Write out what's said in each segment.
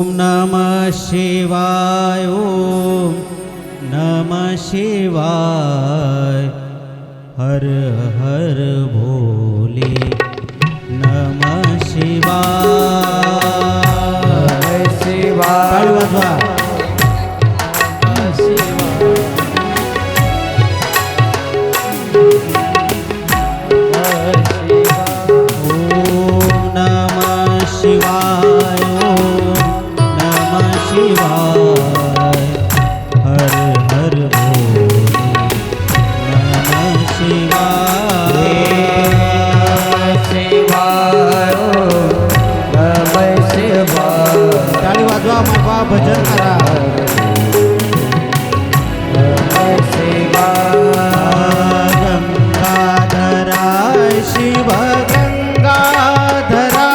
ओम नमः शिवाय ओम नमः शिवाय हर हर भोले नमः शिवाय शिवाय भजन करा गंगाधरा शिव गंगाधरा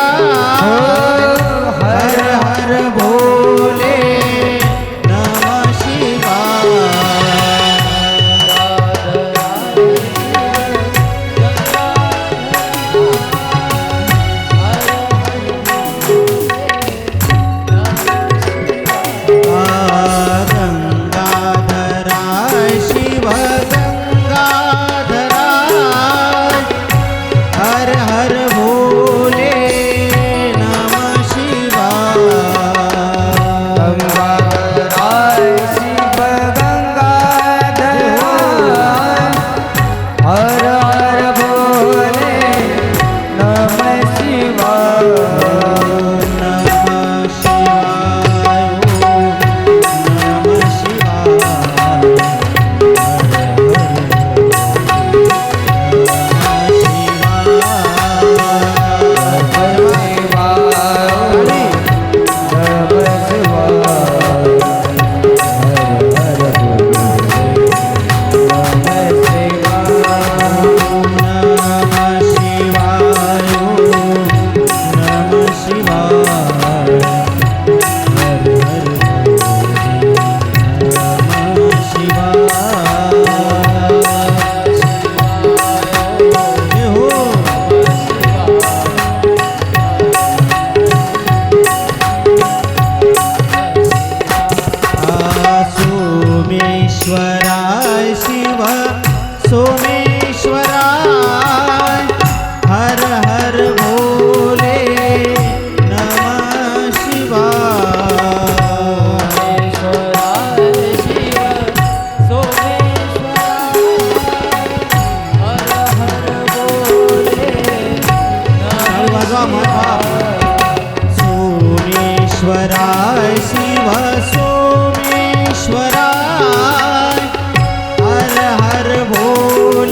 हर हर भोले नमः शिवाय सोमेश्वराय शिव सोमेश्वराय हर हर भोले नमः शिवाय शिव सोमेश्वराय हर हर भोले सोमेश्वराय शिव सोमेश्वराय हर हर भोले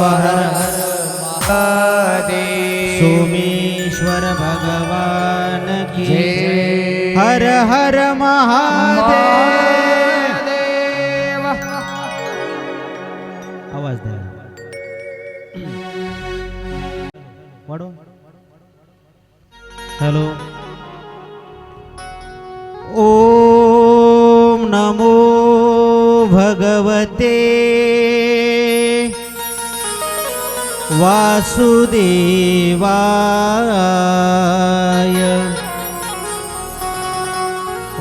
हर हर महादेव। सोमेश्वर भगवान की जय। हर हर महादेव। आवाज द्या वाढव। हॅलो। ओम नमो भगवते वासुदेवाय।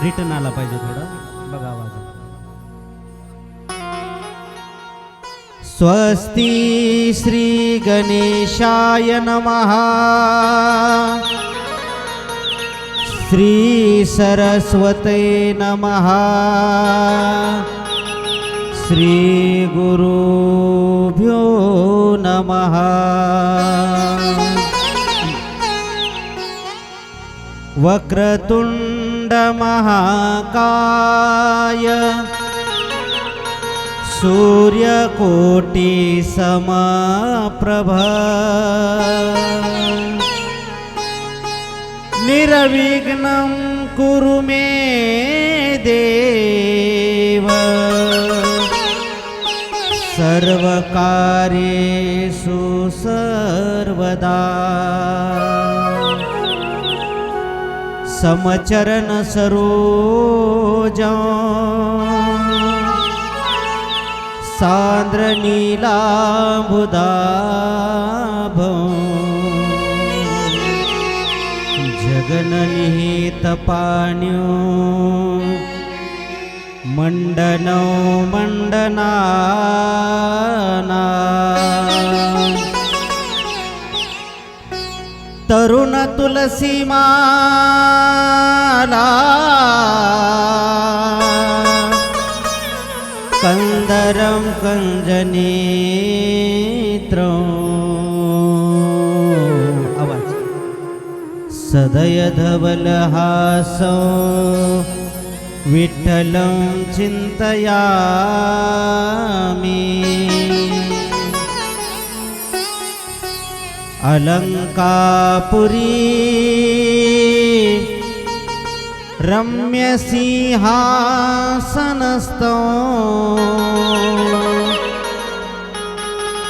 रिटर्न आला पाहिजे थोडा बघा आवाज। स्वस्ति श्री गणेशाय नमः। श्री सरस्वते नमः। श्री गुरुभ्यो नमः। वक्रतुंड महाकाय सूर्यकोटि समप्रभ निर्विघ्नं कुरु मे देव सर्वकार्येषु सर्वदा। समचरण सरोजं सान्द्र नीलाम्बुदाभं जगन्निहित पाण्यो मंडनो मंडनाना। तरुण तुलसी माला कंदरम कंजनेत्रं। आवाज। सदय धवलहासं विठ्ठलं चिन्तयामि। अलंकापुरी रम्यसिंहासनस्थो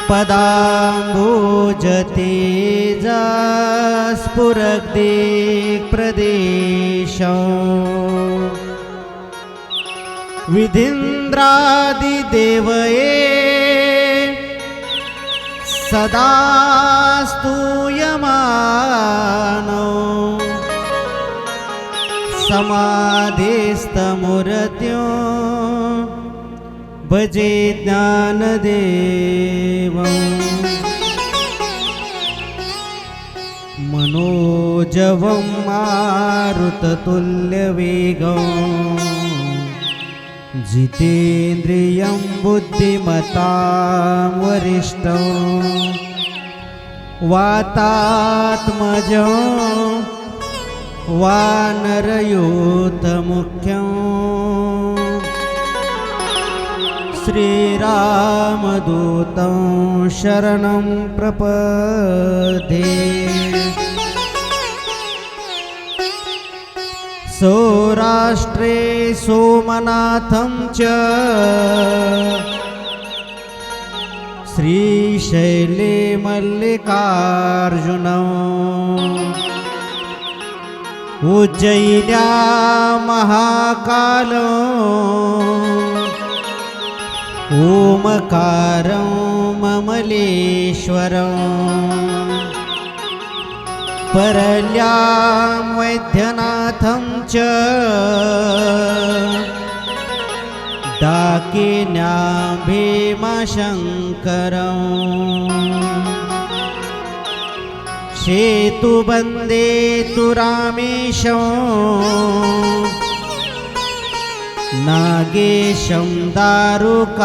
पदाम्बुजतेजा स्फुरद्दिक्प्रदेशो विधीन्द्रादिदेवये सदा स्तूयमानो। समाधिस्थमूर्त्यो भजे ज्ञानदेवं। मनोजवं मारुततुल्यवेगं जितेन्द्रियं बुद्धिमतां वरिष्ठं। वातात्मजं वानरयूथमुख्यं श्रीरामदूतं शरणं प्रपद्ये। सौराष्ट्रे सोमनाथं च श्रीशैले मल्लिकार्जुनम्। उज्जयिन्या महाकालम् ओमकारं ममलेश्वरम्। परल्यां वैद्यनाथं च डाकिन्यां भीमशङ्करम्। सेतुबन्धे तु रामेशं नागेशं दारुकावने।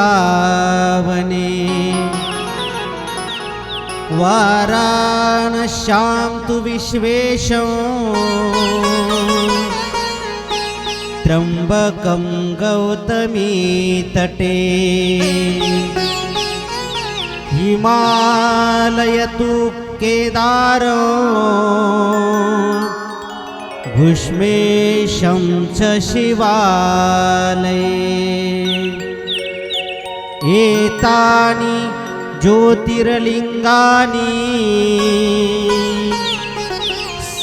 वाराणस्यां तु विश्वेशं त्र्यम्बकं गौतमी तटे। हिमालय तु केदार घुष्मेशं च शिवालये एतानि ज्योतिर्लिङ्गानि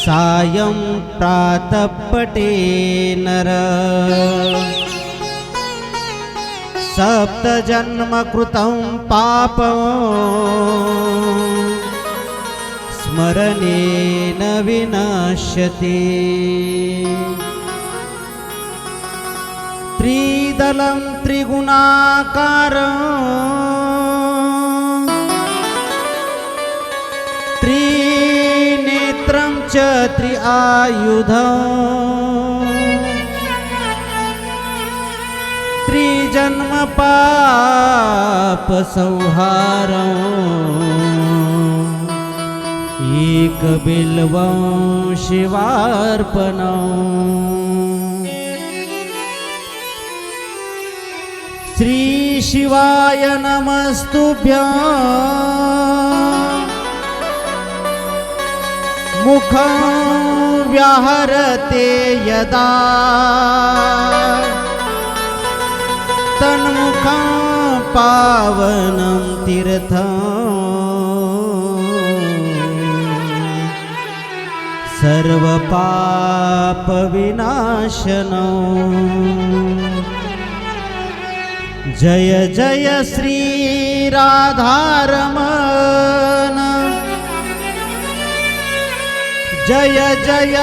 सायं प्रातः पठे नर सप्तजन्मकृतं पापं स्मरणेन विनश्यते त्रिदलं त्रिगुणाकारं त्रिनेत्रं च त्रिआयुधं त्रिजन्म पाप संहारम् एकबिल्वं शिवार्पणम् श्री शिवाय नमस्तुभ्यं मुखं व्याहरते यदा तन्मुखं पावनं तीर्थं सर्वपापविनाशनम् जय जय श्री राधारमण जय जय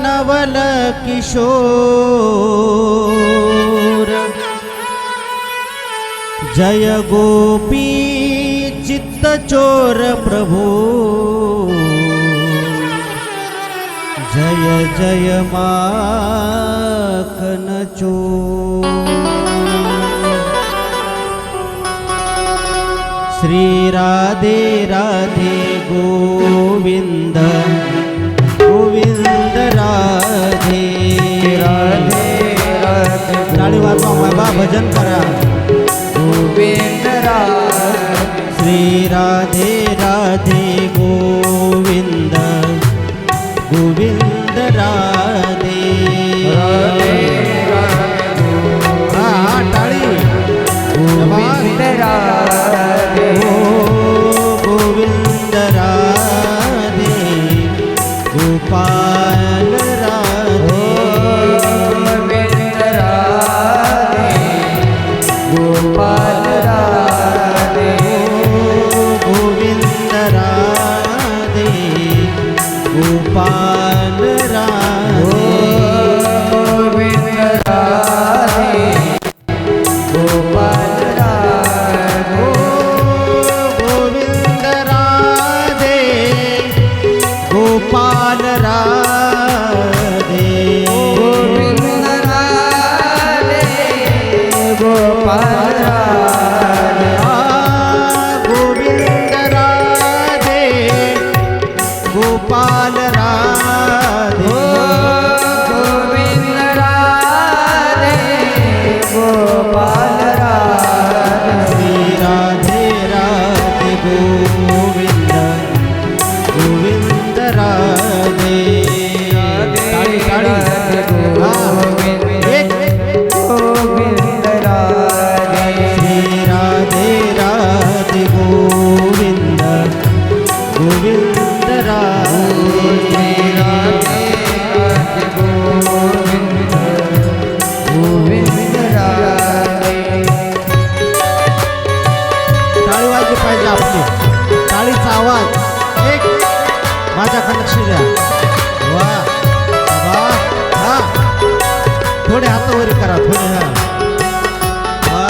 नवल किशोर जय गोपी चित्तचोर प्रभु जय जय माखन चोर श्री राधे राधे गोविंद गोविंद राधे राधे राधे ताली वाजवा बाबा भजन करा गोविंद राधे श्री राधे राधे गोविंद गोविंद राधे राधे हाँ ताली गोविंद राधे गोविंद राधे गोपाल राधे गोविंद राधे गोपाल राधे गोविंद राधे गोपाल राधे गोविंद राधे गोपाल राधे गोविंद राधे गोपाल राधे गोविंद राधे गोपाल राधे गोविंद राधे गोपाल राधे गोविंद राधे गोपाल राधे श्री राधे राधे गोविंद गोविंद राधे ताली ताली एक गोविंद राधे श्री राधे राधे गोविंद गोविंद राधे गोविंद राधे टाळी वाजली पाहिजे आपली टाळीचा आवाज एक माझ्याकडे लक्ष द्या वा वा हा थोडे हात वर करा थोडे हा वा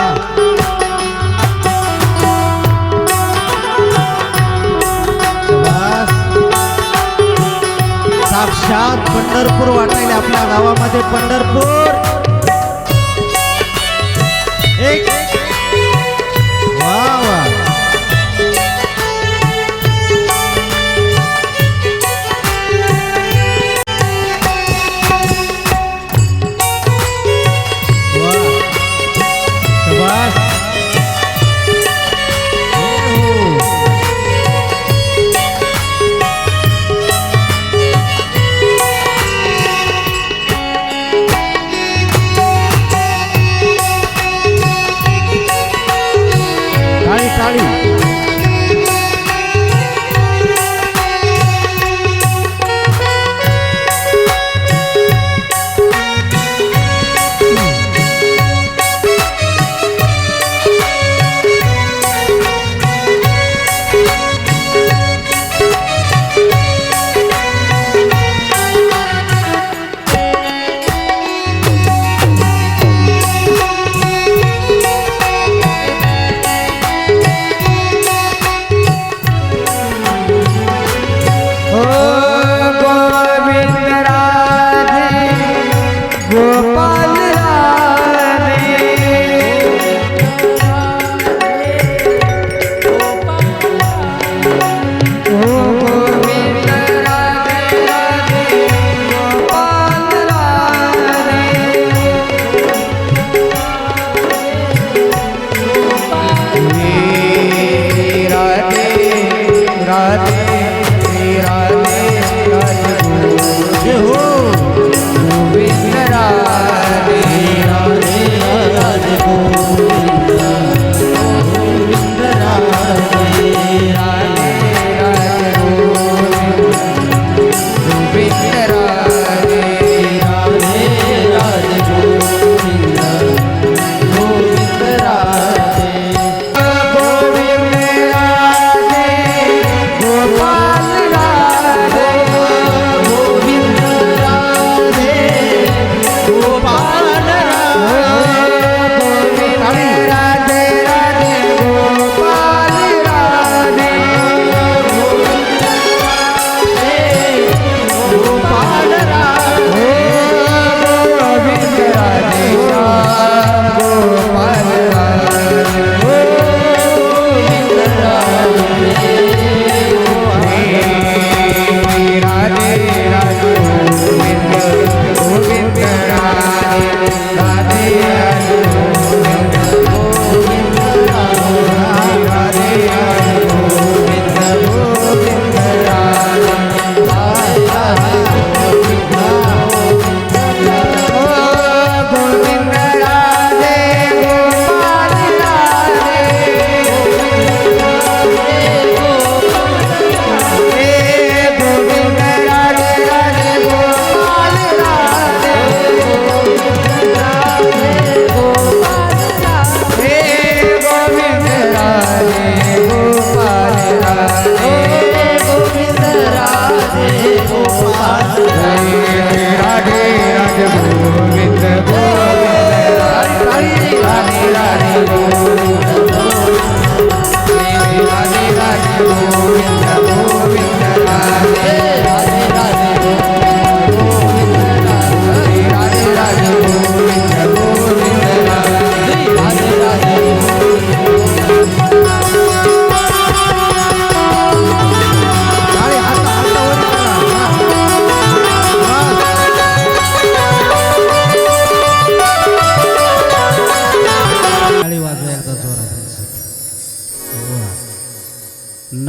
शाबास. साक्षात पंढरपूर वाटायला आपल्या गावामध्ये पंढरपूर एक वा वा वा शाबास. हो.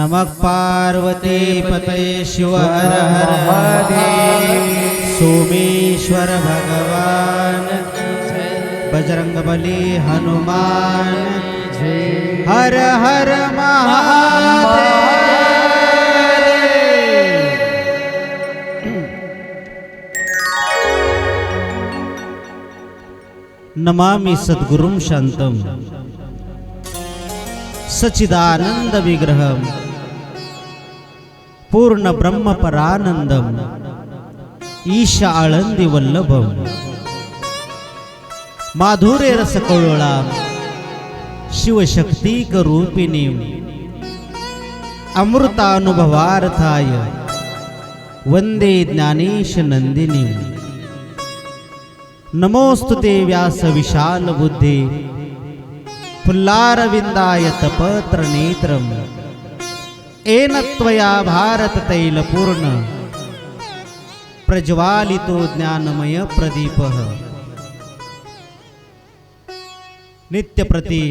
नमः पार्वती पतये शिव हर हर महादेव। सोमेश्वर भगवान बजरंगबली हनुमान हर हर महादेव। नमामि सद्गुरुं शांतं सच्चिदानंद विग्रहं पूर्ण ब्रह्म परानंदम ईश आळंदी वल्लभम माधुर्य रस कळोळा शिवशक्तिक रूपिणी अमृतानुभवार्थाय वंदे ज्ञानेश नंदिनी। नमोस्तुते व्यास विशाल बुद्धे फुल्लारविंदायत पत्र नेत्रम येन त्वया भारत तैलपूर्ण प्रज्वालितो ज्ञानमय प्रदीपः। नित्यप्रती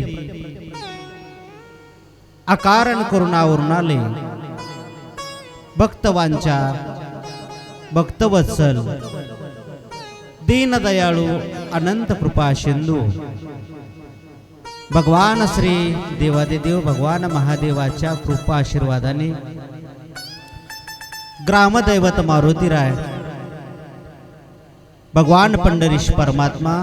अकारण करुणावरुणाले भक्तवांच्या भक्तवत्सल दीनदयाळू अनंत कृपा सिंधू भगवान श्री देवादिदेव भगवान महादेवाच्या कृपा आशीर्वादाने ग्रामदैवत मारुतीराय भगवान पंढरीश परमात्मा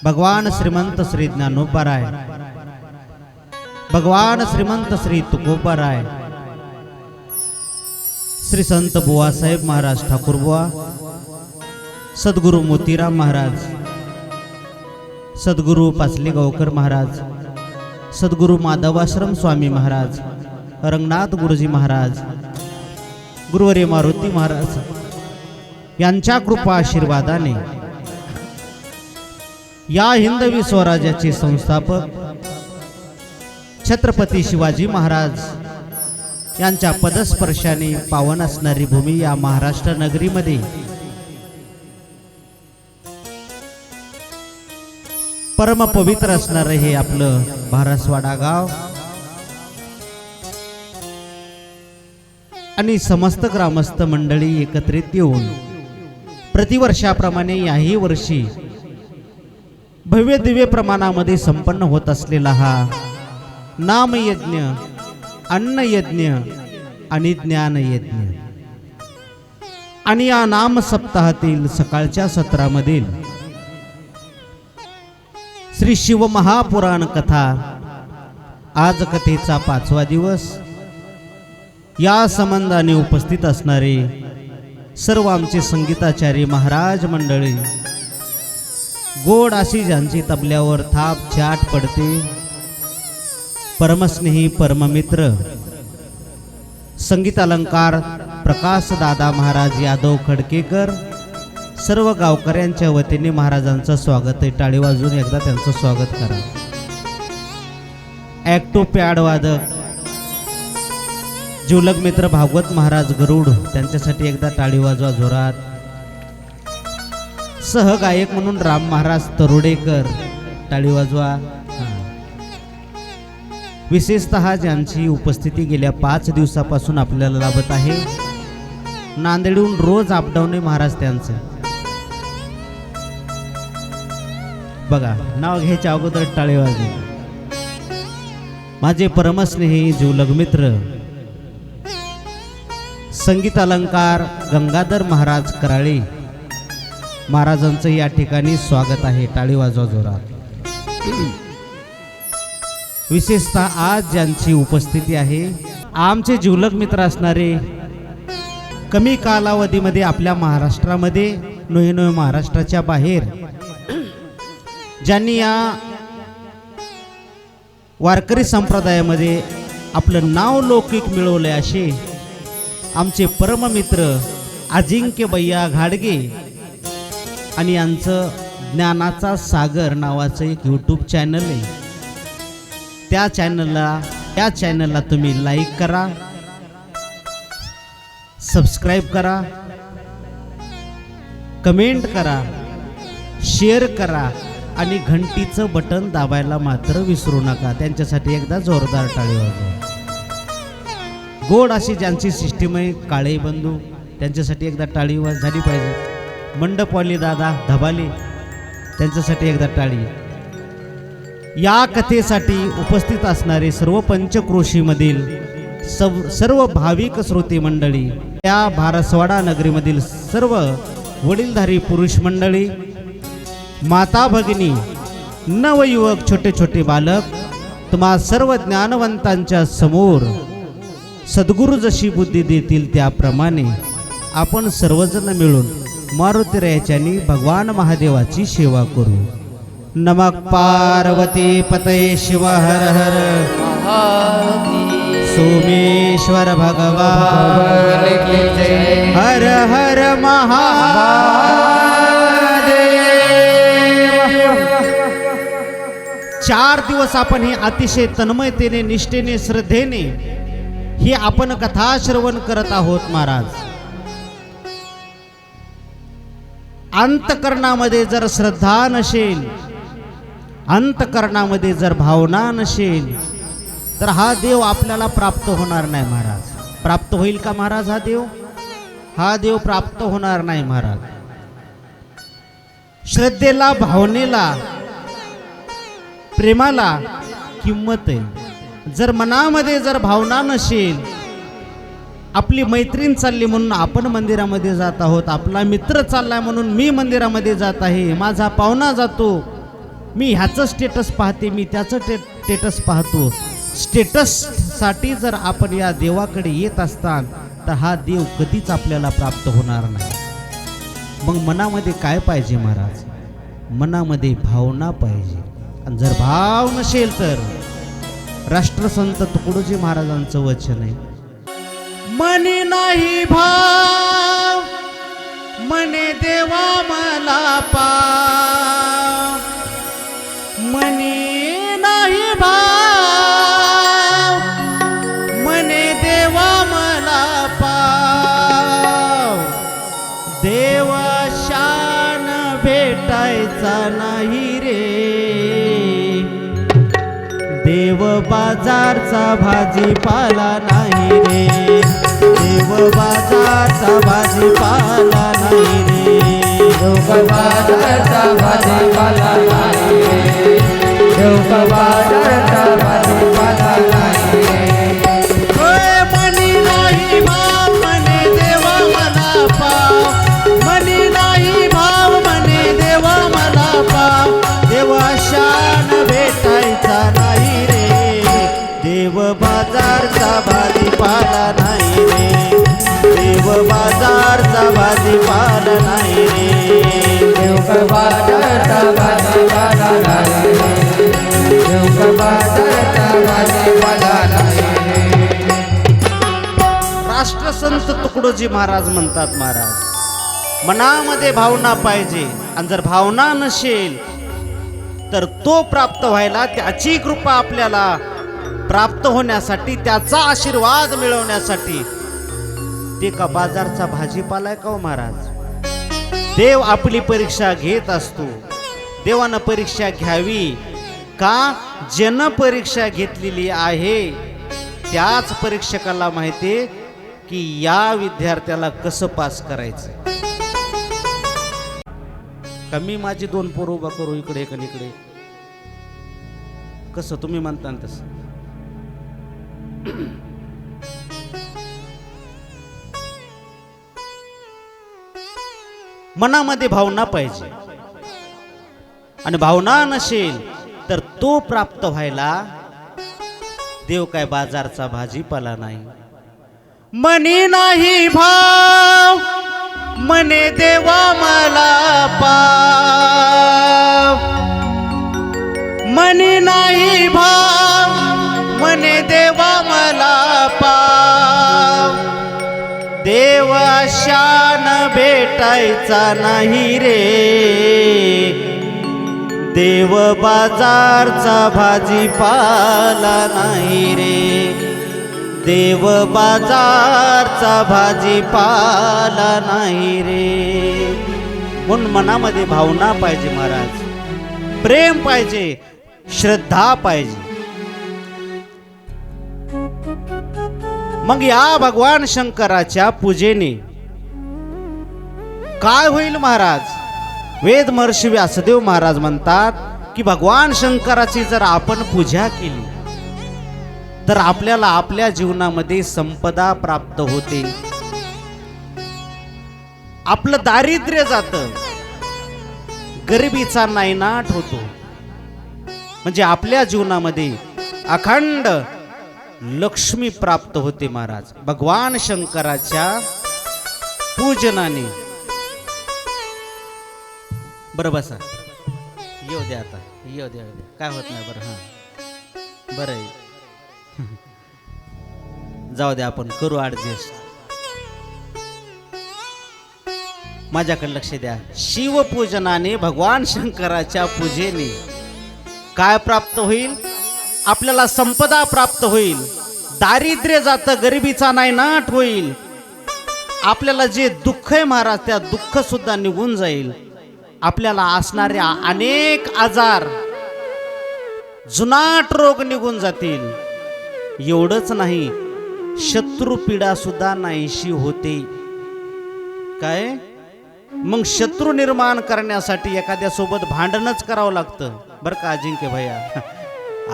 भगवान श्रीमंत श्री ज्ञानोबाराय भगवान श्रीमंत श्री तुकोबाराय श्री संत बुवासाहेब महाराज ठाकूर बुवा सद्गुरु मोतीराम महाराज सद्गुरु पाचलेगावकर महाराज सद्गुरु माधवाश्रम स्वामी महाराज रंगनाथ गुरुजी महाराज गुरुवर्य मारुती महाराज यांच्या कृपा आशीर्वादाने या हिंदवी स्वराज्याचे संस्थापक छत्रपती शिवाजी महाराज यांच्या पदस्पर्शाने पावन असणारी भूमी या महाराष्ट्र नगरीमध्ये परम पवित्र असणारे हे आपलं भारसवाडा गाव आणि समस्त ग्रामस्थ मंडळी एकत्रित येऊन प्रतिवर्षाप्रमाणे याही वर्षी भव्य दिव्य प्रमाणामध्ये संपन्न होत असलेला हा नामयज्ञ अन्नयज्ञ आणि ज्ञानयज्ञ आणि या नाम सप्ताहातील सकाळच्या सत्रामधील श्री शिव महापुराण कथा आज कथेचा 5वा दिवस या संबंधाने उपस्थित असणारे सर्व आमचे संगीताचार्य महाराज मंडळी गोड अशी ज्यांची तबल्यावर थाप छाट पडते परमस्नेही परममित्र संगीत अलंकार प्रकाश दादा महाराज यादव खडकेकर सर्व गावकऱ्यांच्या वतीने महाराजांचं स्वागत आहे। टाळी वाजवून एकदा त्यांचं स्वागत करा। ॲक्टो पॅड वादक जिवलग मित्र भागवत महाराज गरुड त्यांच्यासाठी एकदा टाळी वाजवा जोरात। सहगायक म्हणून राम महाराज तरुडेकर टाळी वाजवा। विशेषतः ज्यांची उपस्थिती गेल्या 5 दिवसापासून आपल्याला लाभत आहे नांदेडहून रोज अपडाऊन आहे महाराज त्यांचं बघा नाव घ्यायच्या अगोदर टाळी वाजवा। माझे परमस्नेही जिवलग मित्र संगीत अलंकार गंगाधर महाराज कराळे महाराजांचं या ठिकाणी स्वागत आहे। टाळी वाजवा जोरात। विशेषतः आज ज्यांची उपस्थिती आहे आमचे जिवलग मित्र असणारे कमी कालावधीमध्ये आपल्या महाराष्ट्रामध्ये नोहे महाराष्ट्राच्या बाहेर ज्यांनी या वारकरी संप्रदायामध्ये आपलं नाव लौकिक मिळवले असे आमचे परममित्र अजिंक्य भैया घाडगे आणि यांचं ज्ञानाचा सागर नावाचं एक यूट्यूब चॅनल आहे। त्या चॅनलला तुम्ही लाईक करा सबस्क्राईब करा कमेंट करा शेअर करा आणि घंटीचं बटन दाबायला मात्र विसरू नका. त्यांच्यासाठी एकदा जोरदार टाळी वाजवा. गोड अशी ज्यांची सिस्टीम आहे काळे बंधू, त्यांच्यासाठी एकदा टाळी झाली पाहिजे. मंडपवाली दादा धबाले, त्यांच्यासाठी एकदा टाळी. या कथेसाठी उपस्थित असणारे सर्व पंचक्रोशीमधील सर्व भाविक श्रोते मंडळी, या भारसवाडा नगरीमधील सर्व वडीलधारी पुरुष मंडळी, माता भगिनी, नवयुवक, छोटे छोटे बालक, तुम्हा सर्व ज्ञानवंतांच्या समोर सद्गुरू जशी बुद्धी देतील त्याप्रमाणे आपण सर्वजण मिळून मारुतीरायाच्यानी भगवान महादेवाची सेवा करू. नमः पार्वती पतये शिव हर हर सोमेश्वर भगवान हर हर महादेव. 4 दिवस आपण हे अतिशय तन्मयतेने, निष्ठेने, श्रद्धेने ही आपण कथा श्रवण करत आहोत महाराज. अंतकरणामध्ये जर श्रद्धा नसेल, अंतकरणामध्ये जर भावना नसेल, तर हा देव आपल्याला प्राप्त होणार नाही महाराज. प्राप्त होईल का महाराज हा देव? हा देव प्राप्त होणार नाही महाराज. श्रद्धेला, भावनेला, प्रेमाला किंमत आहे. जर मनामध्ये जर भावना नसेल, आपली मैत्रीण चालली म्हणून आपण मंदिरामध्ये जात आहोत, आपला मित्र चाललाय म्हणून मी मंदिरामध्ये जात आहे, माझा पाहुणा जातो, मी ह्याचं स्टेटस पाहते, मी त्याचं स्टेटस पाहतो, स्टेटससाठी जर आपण या देवाकडे येत असताल तर हा देव कधीच आपल्याला प्राप्त होणार नाही. मग मनामध्ये काय पाहिजे महाराज? मनामध्ये भावना पाहिजे. आणि जर भाव नसेल तर राष्ट्रसंत तुकडोजी महाराजांचं वचन आहे, मनी नाही भाव, मने देवा मला पाव. मनी नाही भाव, मने देवा मला पाव. देवा शान भेटायचा नाही रे, देव बाजारचा भाजीपाला नाही रे, देव बाजारचा भाजीपाला नाही रे, देव बाजारचा भाजीपाला नाही रे, देव बाजारचा भाजीपाला नाही रे. मनी नाही भाव, मने देवा मला पाव. मनी नाही भाव, मने देवा मला पाव. देवा शान भेटायचा नाही रे, देव बाजारचा भाजीपाला नाही रे, देव बाजारचा भाजीपाला नाही रे, देव बाजारचा भाजीपाला नाही रे, देव बाजारचा भाजीपाला नाही रे. राष्ट्रसंत तुकडोजी महाराज म्हणतात, महाराज मनामध्ये भावना पाहिजे, आणि जर भावना नसेल तर तो प्राप्त व्हायला, त्याची कृपा आपल्याला प्राप्त होण्यासाठी, त्याचा आशीर्वाद मिळवण्यासाठी ते का बाजारचा भाजीपाला आहे का हो महाराज? देव आपली परीक्षा घेत असतो. देवानं परीक्षा घ्यावी का? ज्यानं परीक्षा घेतलेली आहे त्याच परीक्षकाला माहिती की या विद्यार्थ्याला कसं पास करायचं. कमी माझी 2 पोरं उभा करू इकडे एक आणि इकडे, कसं तुम्ही म्हणता तसं. मनामध्ये भावना पाहिजे, आणि भावना नसेल तर तो प्राप्त व्हायला देव काय बाजारचा भाजीपाला नाही. मनी नाही भाव, मने देवा मला पाव. मनी नाही भाव, मने देवा मला पाव. देव शान भेटायचा नाही रे, देव बाजारचा भाजीपाला नाही रे, देव बाजारचा भाजीपाला नाही रे. म्हणून मनामध्ये भावना पाहिजे महाराज. प्रेम पाहिजे, श्रद्धा पाहिजे. मग या भगवान शंकराच्या पूजेने काय होईल महाराज? वेद महर्षी व्यासदेव महाराज म्हणतात की भगवान शंकराची जर आपण पूजा केली तर आपल्याला आपल्या जीवनामध्ये संपदा प्राप्त होते, आपलं दारिद्र्य जातं, गरिबीचा नायनाट होतो. म्हणजे आपल्या जीवनामध्ये अखंड लक्ष्मी प्राप्त होते महाराज भगवान शंकराच्या पूजनाने. बरं बसा, येऊ द्या आता, येऊ द्या, काय होत नाही. बरं हां, बरं आहे, जाऊ द्या, आपण करू ऍडजस्ट. माझ्याकडे लक्ष द्या. शिवपूजनाने भगवान शंकराच्या पूजेने काय प्राप्त होईल? आपल्याला संपदा प्राप्त होईल, दारिद्र्य जातं, गरिबीचा नायनाट होईल. आपल्याला जे दुःख आहे महाराज त्या दुःख सुद्धा निघून जाईल. आपल्याला असणारे अनेक आजार, जुनाट रोग निघून जातील. एवढंच नाही, शत्रुपीडा सुद्धा नाहीशी होते. काय? मग शत्रू निर्माण करण्यासाठी एखाद्या सोबत भांडणच करावं लागतं बरं का अजिंक्य भैया.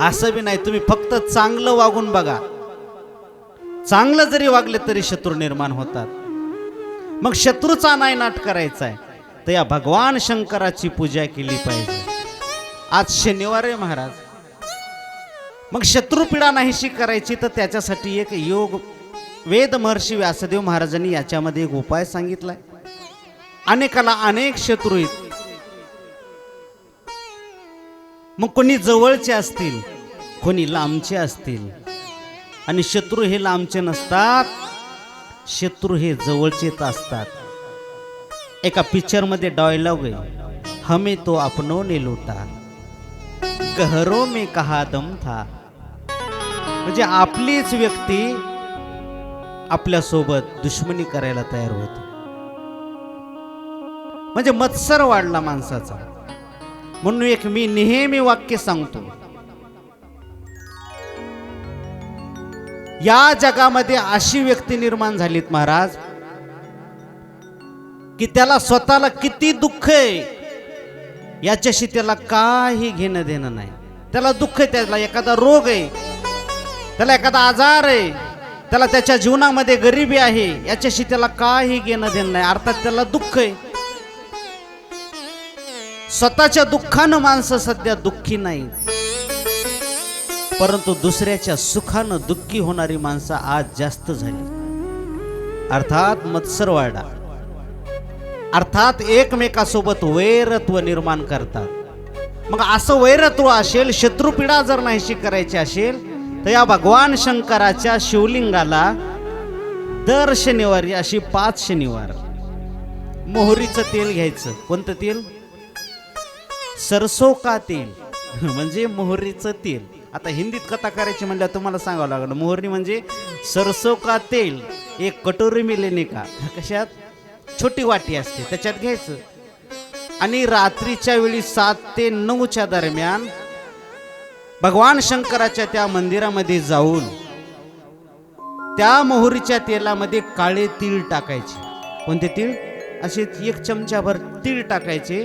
असं बी नाही, तुम्ही फक्त चांगलं वागून बघा. चांगलं जरी वागले तरी शत्रू निर्माण होतात. मग शत्रूचा नायनाट करायचा आहे तर या भगवान शंकराची पूजा केली पाहिजे. आज शनिवार आहे महाराज. मग शत्रुपीडा नाहीशी करायची तर त्याच्यासाठी एक योग वेद महर्षी व्यासदेव महाराजांनी याच्यामध्ये एक उपाय सांगितलाय. अनेकाला अनेक शत्रू आहेत. मग कोणी जवळचे असतील, कोणी लांबचे असतील. आणि शत्रू हे लांबचे नसतात, शत्रू हे जवळचेच असतात. एका पिक्चर मध्ये डायलॉग आहे, हमें तो अपनों ने लूटा, गहरों में कहा दम था. म्हणजे आपलीच व्यक्ती आपल्यासोबत दुश्मनी करायला तयार होते. म्हणजे मत्सर वाढला माणसाचा. म्हणून एक मी नेहमी वाक्य सांगतो, या जगामध्ये अशी व्यक्ती निर्माण झालीत महाराज की त्याला स्वतःला किती दुःख आहे याच्याशी त्याला काही घेणं देणं नाही. त्याला दुःख आहे, त्याला एखादा रोग आहे, त्याला एखादा आजार आहे, त्याला त्याच्या जीवनामध्ये गरिबी आहे, याच्याशी त्याला काही घेणं देणं नाही. अर्थात त्याला दुःख आहे. स्वतःच्या दुःखानं माणसं सध्या दुःखी नाही, परंतु दुसऱ्याच्या सुखानं दुःखी होणारी माणसं आज जास्त झाली. अर्थात मत्सर वाढा, अर्थात एकमेकासोबत वैरत्व निर्माण करतात. मग असं वैरत्व असेल, शत्रुपीडा जर नाहीशी करायची असेल तर या भगवान शंकराच्या शिवलिंगाला दर शनिवारी अशी 5 शनिवार मोहरीचं तेल घ्यायचं. कोणतं तेल? सरसो का तेल, म्हणजे मोहरीचं तेल. आता हिंदीत कथा करायची म्हणल्यावर तुम्हाला सांगावं लागलं. मोहरी म्हणजे सरसो का तेल एक कटोरी में लेने का. कशात? छोटी वाटी असते त्याच्यात घ्यायचं. आणि रात्रीच्या वेळी 7 ते 9च्या दरम्यान भगवान शंकराच्या त्या मंदिरामध्ये जाऊन त्या मोहरीच्या तेलामध्ये काळे तीळ टाकायचे. कोणते तीळ? असे 1 चमचाभर तीळ टाकायचे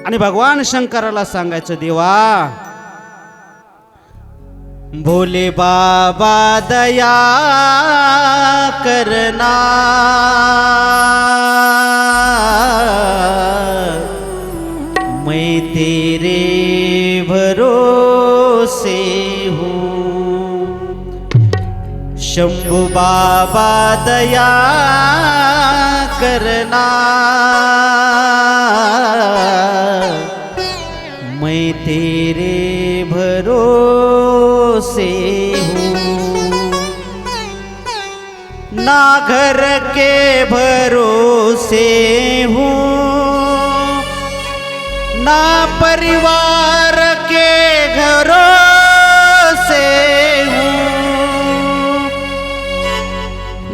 आणि भगवान शंकराला सांगायचं, देवा भोले बाबा दया करना, मैं तेरे भरोसे हूँ. शंभू बाबा दया करना, मैं तेरे भरोसे हूँ. ना घर के भरोसे हूँ, ना परिवार के भरोसे हूँ,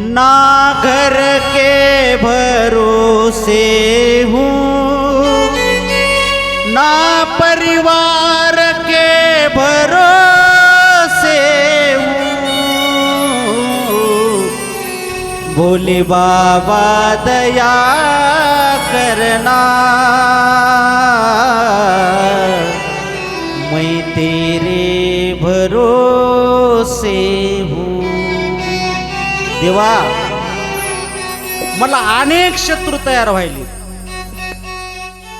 ना घर के भरोसे हूँ, ना परिवार के भरोसे हूँ, बोले बाबा दया करना, मैं तेरे भरोसे हूँ. देवा, मला अनेक शत्रू तयार व्हायले,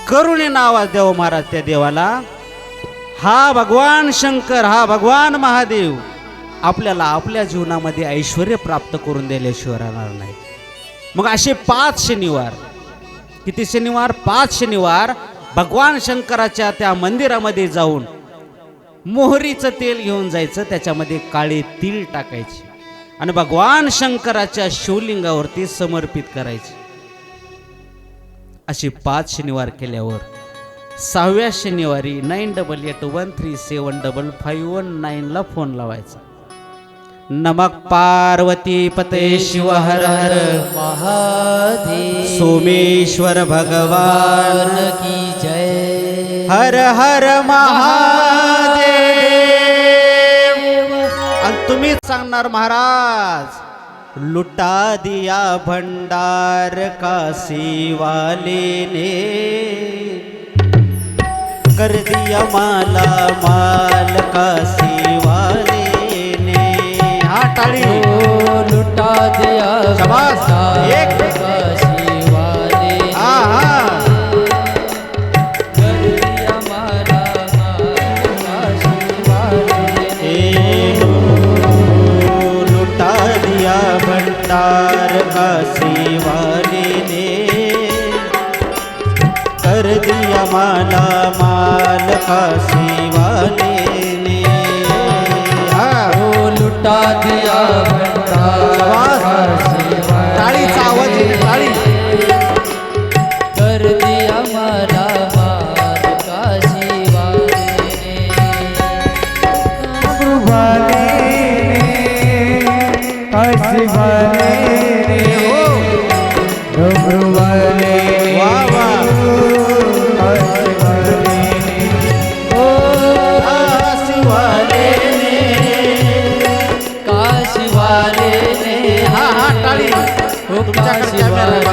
करुणेने आवाज द्यावा महाराज त्या देवाला. हा भगवान शंकर, हा भगवान महादेव आपल्याला आपल्या जीवनामध्ये ऐश्वर्य प्राप्त करून दिल्याशिवाय राहणार नाही. मग असे 5 शनिवार, किती शनिवार? 5 शनिवार भगवान शंकराच्या त्या मंदिरामध्ये जाऊन मोहरीचं तेल घेऊन जायचं, त्याच्यामध्ये काळे तीळ टाकायचे आणि भगवान शंकराच्या शिवलिंगावरती समर्पित करायचे. असे 5 शनिवार केल्यावर 6व्या शनिवारी 9881375519 ला फोन लावायचा. नमक पार्वती पते शिव हर हर महादेव सोमेश्वर भगवान की जय. हर हर महादेव. आणि तुम्ही सांगणार महाराज, लुटा दिया भंडार काशी वाले ने, कर दिया माला माल काशी वाले ने. हा टाळी. लुटा दिया शाबास. एक. काशी वाले. हा हा. कर दिया माला माल काशी वाले. लुटा दिया भंडार काशी वाले ने, कर दिया माला माल काशी वाले ने. लुटा दिया शाबास. टाळीचा आवाज येईल, टाळी. कर दिया माला माल काशी वाले. काशी वाले. वा वा. काशी वाले ने. काशी वाले ने. हा हा टाळी. तुमच्याकडे कॅमेरा आहे.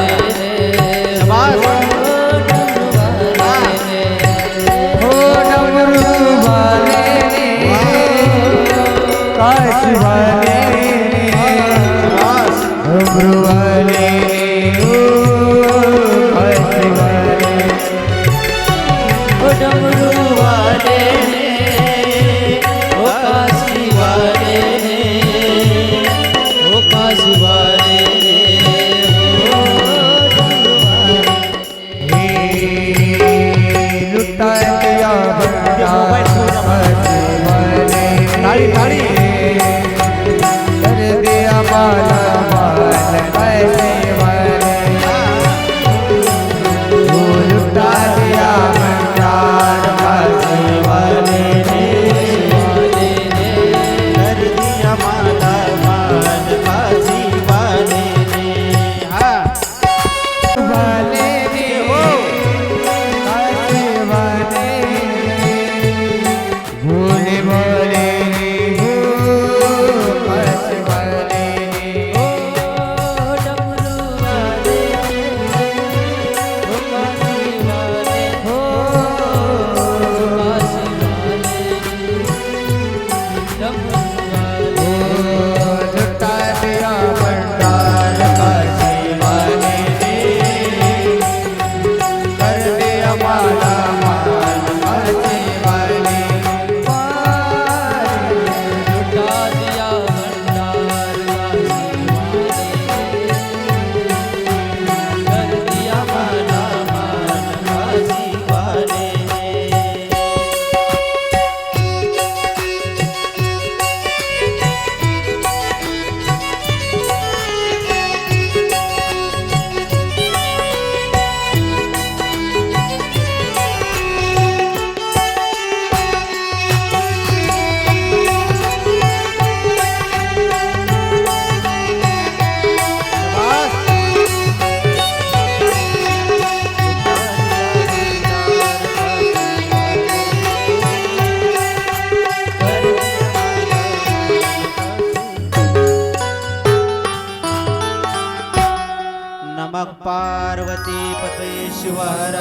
पार्वती पते शिवर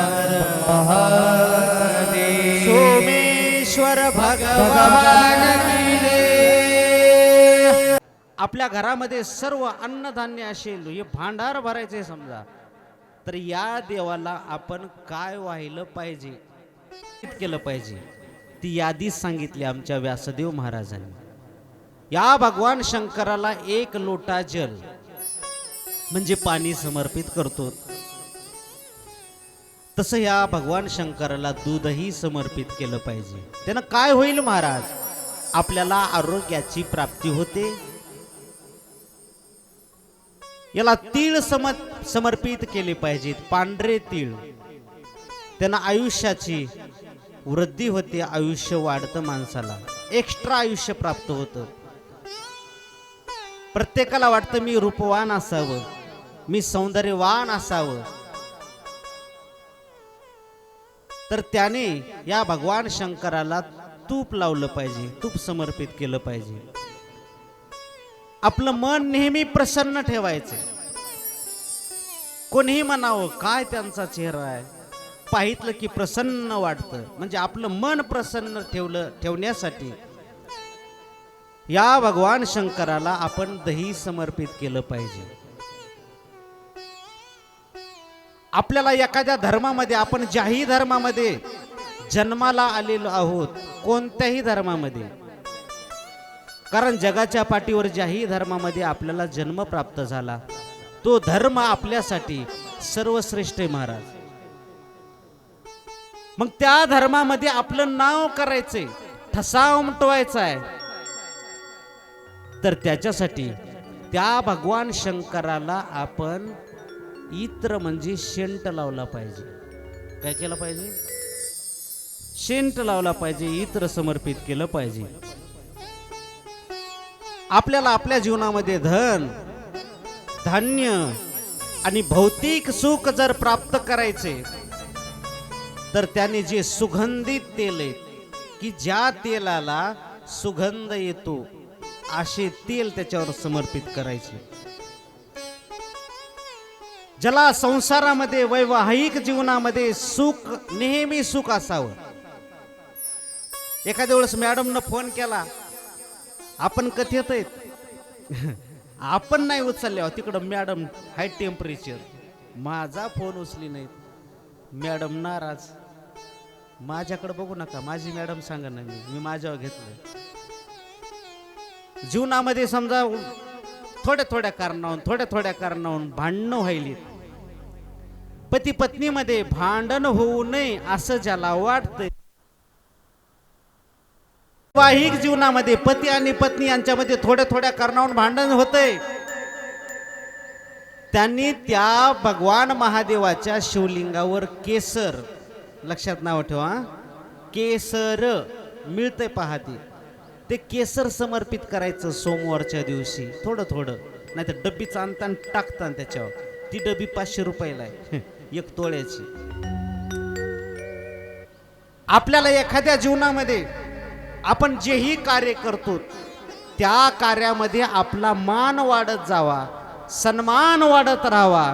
महादेव सोमेश्वर भगवान की जय. आपल्या घरामध्ये सर्व अन्नधान्य असेल, हे भांडार भरायचे समजा, तर या देवाला आपण काय वाहिलं पाहिजे, केलं पाहिजे, ती यादी सांगितली आमच्या व्यासदेव महाराजांनी. या भगवान शंकराला 1 लोटा जल म्हणजे पाणी समर्पित करतो, तसं या भगवान शंकराला दूधही समर्पित केलं पाहिजे. त्यानं काय होईल महाराज, आपल्याला आरोग्याची प्राप्ती होते. याला तीळ समर्पित केले पाहिजेत, पांढरे तीळ. त्यानं आयुष्याची वृद्धी होते, आयुष्य वाढतं, माणसाला एक्स्ट्रा आयुष्य प्राप्त होतं. प्रत्येकाला वाटतं मी रूपवान असावं, मी सौंदर्यवान असावं, तर त्याने या भगवान शंकराला तूप लावलं पाहिजे, तूप समर्पित केलं पाहिजे. आपलं मन नेहमी प्रसन्न ठेवायचं. कोणीही म्हणावं काय त्यांचा चेहरा आहे, पाहितलं की प्रसन्न वाटतं. म्हणजे आपलं मन प्रसन्न ठेवण्यासाठी या भगवान शंकराला आपण दही समर्पित केलं पाहिजे. आपल्याला एखाद्या धर्मामध्ये, आपण ज्याही धर्मामध्ये जन्माला आलेलो आहोत, कोणत्याही धर्मामध्ये, कारण जगाच्या पाठीवर ज्याही धर्मामध्ये आपल्याला जन्म प्राप्त झाला, तो धर्म आपल्यासाठी सर्वश्रेष्ठ आहे महाराज. मग त्या धर्मामध्ये आपलं नाव करायचंय, ठसा उमटवायचा आहे, तर त्याच्यासाठी त्या भगवान शंकराला आपण इत्र म्हणजे शेंट लावला पाहिजे. काय केलं पाहिजे? शेंट लावला पाहिजे, इत्र समर्पित केलं पाहिजे. आपल्याला आपल्या जीवनामध्ये धन, धान्य आणि भौतिक सुख जर प्राप्त करायचे, तर त्याने जे सुगंधित तेल आहे, की ज्या तेलाला सुगंध येतो असे तेल त्याच्यावर समर्पित करायचे. ज्याला संसारामध्ये, वैवाहिक जीवनामध्ये सुख, नेहमी सुख असावं. एखाद्या वेळेस मॅडमनं फोन केला, आपण कथेत आहेत, आपण नाही उचलले, तिकडं मॅडम हाय टेम्परेचर, माझा फोन उचली नाही, मॅडम नाराज. माझ्याकडे बघू नका, माझी मॅडम सांगा ना, मी माझ्यावर घेतलं. जीवनामध्ये समजा थोड्या कारणावरून भांडणं व्हायली, पती पत्नीमध्ये भांडण होऊ नये असं ज्याला वाटतंय, वैवाहिक जीवनामध्ये पती आणि पत्नी यांच्यामध्ये थोड्या कारणावरून भांडण होतंय, त्यांनी त्या भगवान महादेवाच्या शिवलिंगावर केसर, लक्षात नाव ठेवा, केसर मिळतंय पहाते, ते केसर समर्पित करायचं सोमवारच्या दिवशी. थोडं नाही तर डब्बीचं आणता टाकता त्याच्यावर. ती डबी 500 रुपयाला आहे, 1 तोळ्याची. आपल्याला एखाद्या जीवनामध्ये आपण जेही कार्य करतो, त्या कार्यामध्ये आपला मान वाढत जावा, सन्मान वाढत राहावा,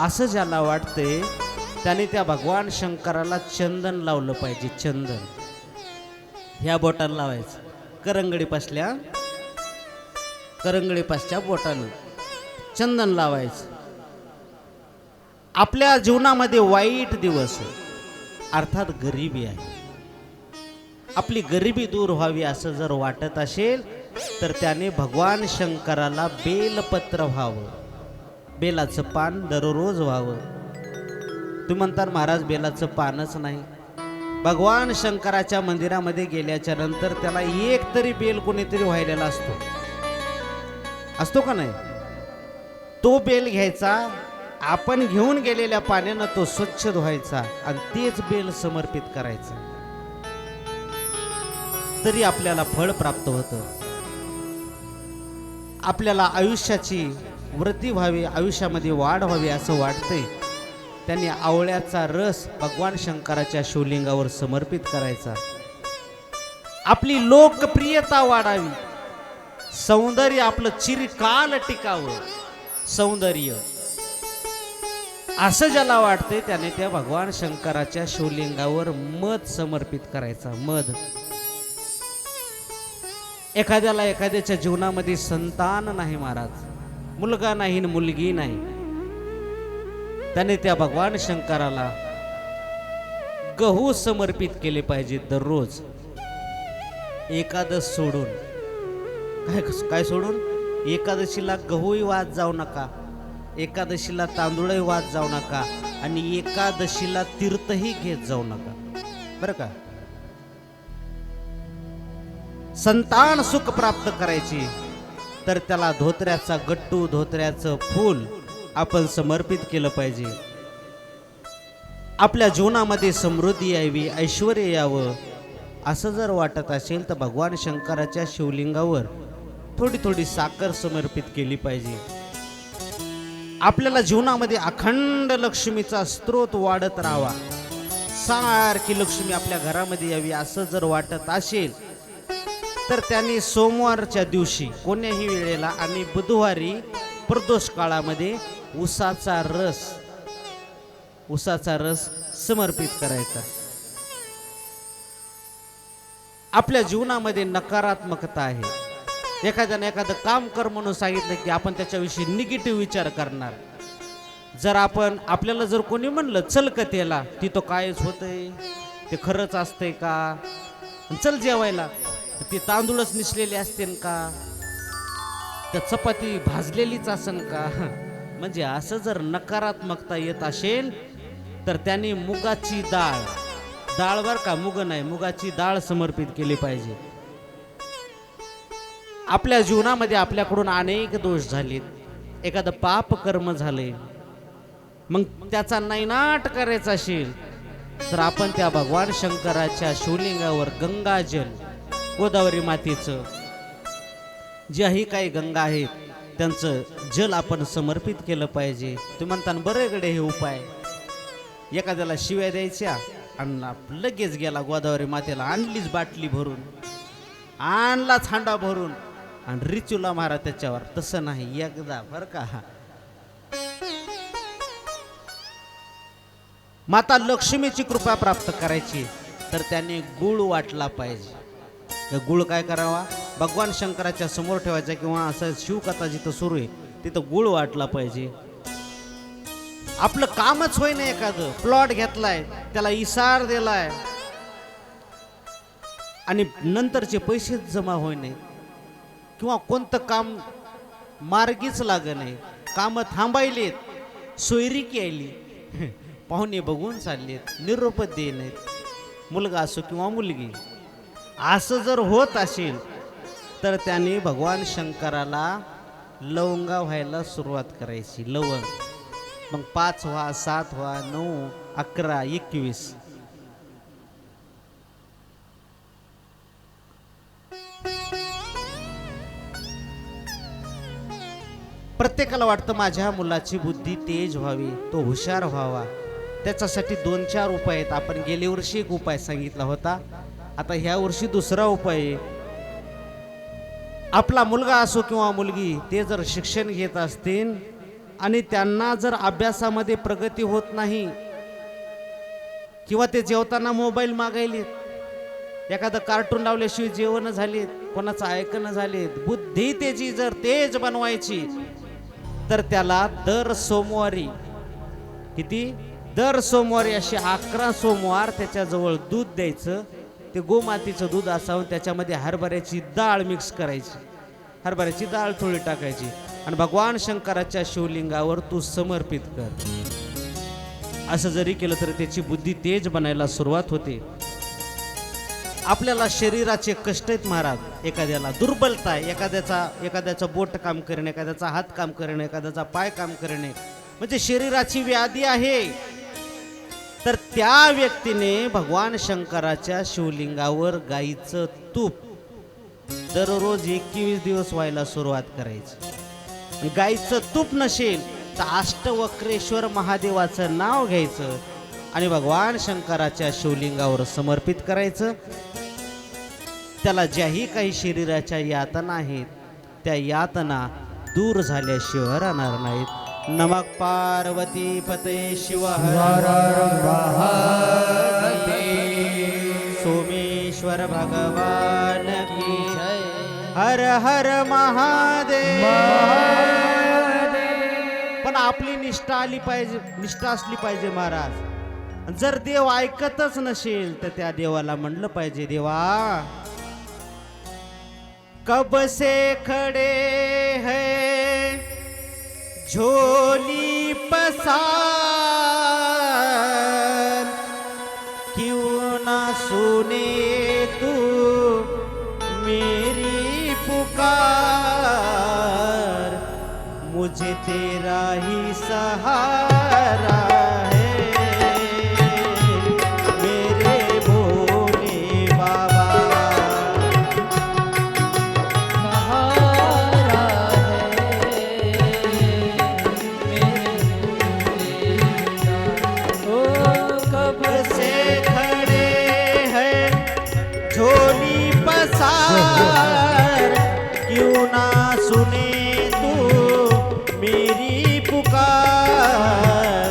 असं ज्याला वाटते, त्याने त्या भगवान शंकराला चंदन लावलं पाहिजे. चंदन ह्या बोटाला लावायचं, करंगडीपासच्या बोटानं चंदन लावायचं. आपल्या जीवनामध्ये वाईट दिवस अर्थात गरिबी आहे, आपली गरिबी दूर व्हावी असं जर वाटत असेल, तर त्याने भगवान शंकराला बेलपत्र व्हावं, बेलाचं पान दररोज व्हावं. तुम्ही म्हणता महाराज बेलाचं पानच नाही. भगवान शंकराच्या मंदिरामध्ये गेल्याच्या नंतर त्याला एक तरी बेल कोणीतरी व्हायलेला असतो का नाही? तो बेल घ्यायचा, आपण घेऊन गेलेल्या पाण्यानं तो स्वच्छ धुवायचा आणि तेच बेल समर्पित करायचं, तरी आपल्याला फळ प्राप्त होतं. आपल्याला आयुष्याची वृद्धी व्हावी, आयुष्यामध्ये वाढ व्हावी असं वाटतंय, त्यांनी आवळ्याचा रस भगवान शंकराच्या शिवलिंगावर समर्पित करायचा. आपली लोकप्रियता वाढावी, सौंदर्य आपलं चिरकाल टिकावं. सौंदर्य असं ज्याला वाटतंय त्याने त्या भगवान शंकराच्या शिवलिंगावर मध समर्पित करायचा. मध. एखाद्याला एखाद्याच्या जीवनामध्ये संतान नाही महाराज, मुलगा नाही न मुलगी नाही, त्याने त्या भगवान शंकराला गहू समर्पित केले पाहिजे दररोज. एकादश सोडून. काय सोडून? एकादशीला गहूही वाद जाऊ नका, एकादशीला तांदूळही वाद जाऊ नका, आणि एकादशीला तीर्थही घेत जाऊ नका, बरं का. संतान सुख प्राप्त करायची तर त्याला धोत्र्याचा गट्टू, धोत्र्याचं फूल आपण समर्पित केलं पाहिजे. आपल्या जीवनामध्ये समृद्धी यावी, ऐश्वर यावं असं जर वाटत असेल तर भगवान शंकराच्या शिवलिंगावर थोडी थोडी साखर समर्पित केली पाहिजे. आपल्याला जीवनामध्ये अखंड लक्ष्मीचा स्रोत वाढत राहावा, सारखी लक्ष्मी आपल्या घरामध्ये यावी असं जर वाटत असेल तर त्यांनी सोमवारच्या दिवशी कोण्याही वेळेला आणि बुधवारी प्रदोष काळामध्ये उसाचा रस समर्पित करायचा. आपल्या जीवनामध्ये नकारात्मकता आहे. एखाद्याने एखादं काम कर म्हणून सांगितलं की आपण त्याच्याविषयी निगेटिव्ह विचार करणार. जर आपल्याला जर कोणी म्हणलं चल कथेला, ती तो कायच होतंय, ते खरंच असतंय का, चल जेवायला, ती तांदूळच निसलेले असतील का, त्या चपाती भाजलेलीच असेल का, म्हणजे असं जर नकारात्मकता येत असेल तर त्यांनी मुगाची डाळ बर का, मुग नाही, मुगाची डाळ समर्पित केली पाहिजे. आपल्या जीवनामध्ये आपल्याकडून अनेक दोष झालेत, एखादं पाप कर्म झाले, मग त्याचा नायनाट करायचा असेल तर आपण त्या भगवान शंकराच्या शिवलिंगावर गंगाजल, गोदावरी मातेचं, ज्याही काही गंगा आहेत त्यांचं जल आपण समर्पित केलं पाहिजे. तुम्ही म्हणता बरं गडे हे उपाय, एखाद्याला शिव्या द्यायच्या आणि लगेच गेला गोदावरी मातेला, आणलीच बाटली भरून, आणलाच हांडा भरून आणि रिचूला मारा त्याच्यावर. तसं नाही, एकदा बरं का. माता लक्ष्मीची कृपा प्राप्त करायची तर त्याने गुळ वाटला पाहिजे. गुळ काय करावा, भगवान शंकराच्या समोर ठेवायचा, किंवा असं शिवकथा जिथं सुरू आहे तिथं गुळ वाटला पाहिजे. आपलं कामच होय ना, एखादं प्लॉट घेतलाय, त्याला इसार दिलाय आणि नंतरचे पैसे जमा होय नाही, किंवा कोणतं काम मार्गीच लाग नाही, काम थांबायलेत, सोयरीकी आली, पाहुणे बघून चाललेत, निरोप दे नाहीत, मुलगा असो किंवा मुलगी, असं जर होत असेल तर त्याने भगवान शंकराला लवंगा व्हायला सुरुवात करायची. लवंग. मग 5 व्हा, 7 व्हा, 9, 11, 21. प्रत्येकाला वाटतं माझ्या मुलाची बुद्धी तेज व्हावी, तो हुशार व्हावा, त्याच्यासाठी 2-4 उपाय आहेत. आपण गेल्या वर्षी एक उपाय सांगितला होता, आता ह्या वर्षी दुसरा उपाय आहे. आपला मुलगा असो किंवा मुलगी, ते जर शिक्षण घेत असतील आणि त्यांना जर अभ्यासामध्ये प्रगती होत नाही, किंवा ते जेवताना मोबाईल मागायलेत, एखादं कार्टून लावल्याशिवाय जेवण झालेत, कोणाचं ऐकणं झालेत, बुद्धी त्याची जर तेज बनवायची तर त्याला दर सोमवारी असे 11 सोमवार त्याच्याजवळ दूध द्यायचं. ते गोमातीचं दूध असावं, त्याच्यामध्ये हरभऱ्याची डाळ मिक्स करायची, हरभऱ्याची डाळ थोडी टाकायची आणि भगवान शंकराच्या शिवलिंगावर तू समर्पित कर. असं जरी केलं तर त्याची बुद्धी तेज बनायला सुरुवात होते. आपल्याला शरीराचे कष्ट आहेत महाराज, एखाद्याला दुर्बलता आहे, एखाद्याचं बोट काम करणे, एखाद्याचा हात काम करणे, एखाद्याचा पाय काम करणे, म्हणजे शरीराची व्याधी आहे. तर त्या व्यक्तीने भगवान शंकराच्या शिवलिंगावर गाईचं तूप दररोज 21 दिवस व्हायला सुरुवात करायची. गाईचं तूप नसेल तर अष्टवक्रेश्वर महादेवाचं नाव घ्यायचं आणि भगवान शंकराच्या शिवलिंगावर समर्पित करायचं. त्याला ज्याही काही शरीराच्या यातना आहेत त्या यातना दूर झाल्याशिवाय राहणार नाहीत. नमः पार्वती पते शिव हर हर महादेव सोमेश्वर भगवान की जय हर हर महादेव. महादेव. पण आपली निष्ठा आली पाहिजे, निष्ठा असली पाहिजे महाराज. जर देव ऐकतच नसेल तर त्या देवाला म्हणलं पाहिजे, देवा कब से खडे है झोली पसार, क्यों ना सुने तू मेरी पुकार, मुझे तेरा ही सहारा है मेरे भोले बाबा. सहारा है मेरे ओ कब से खड़े हैं झोली पसार, क्यों ना सुने तू मेरी पुकार,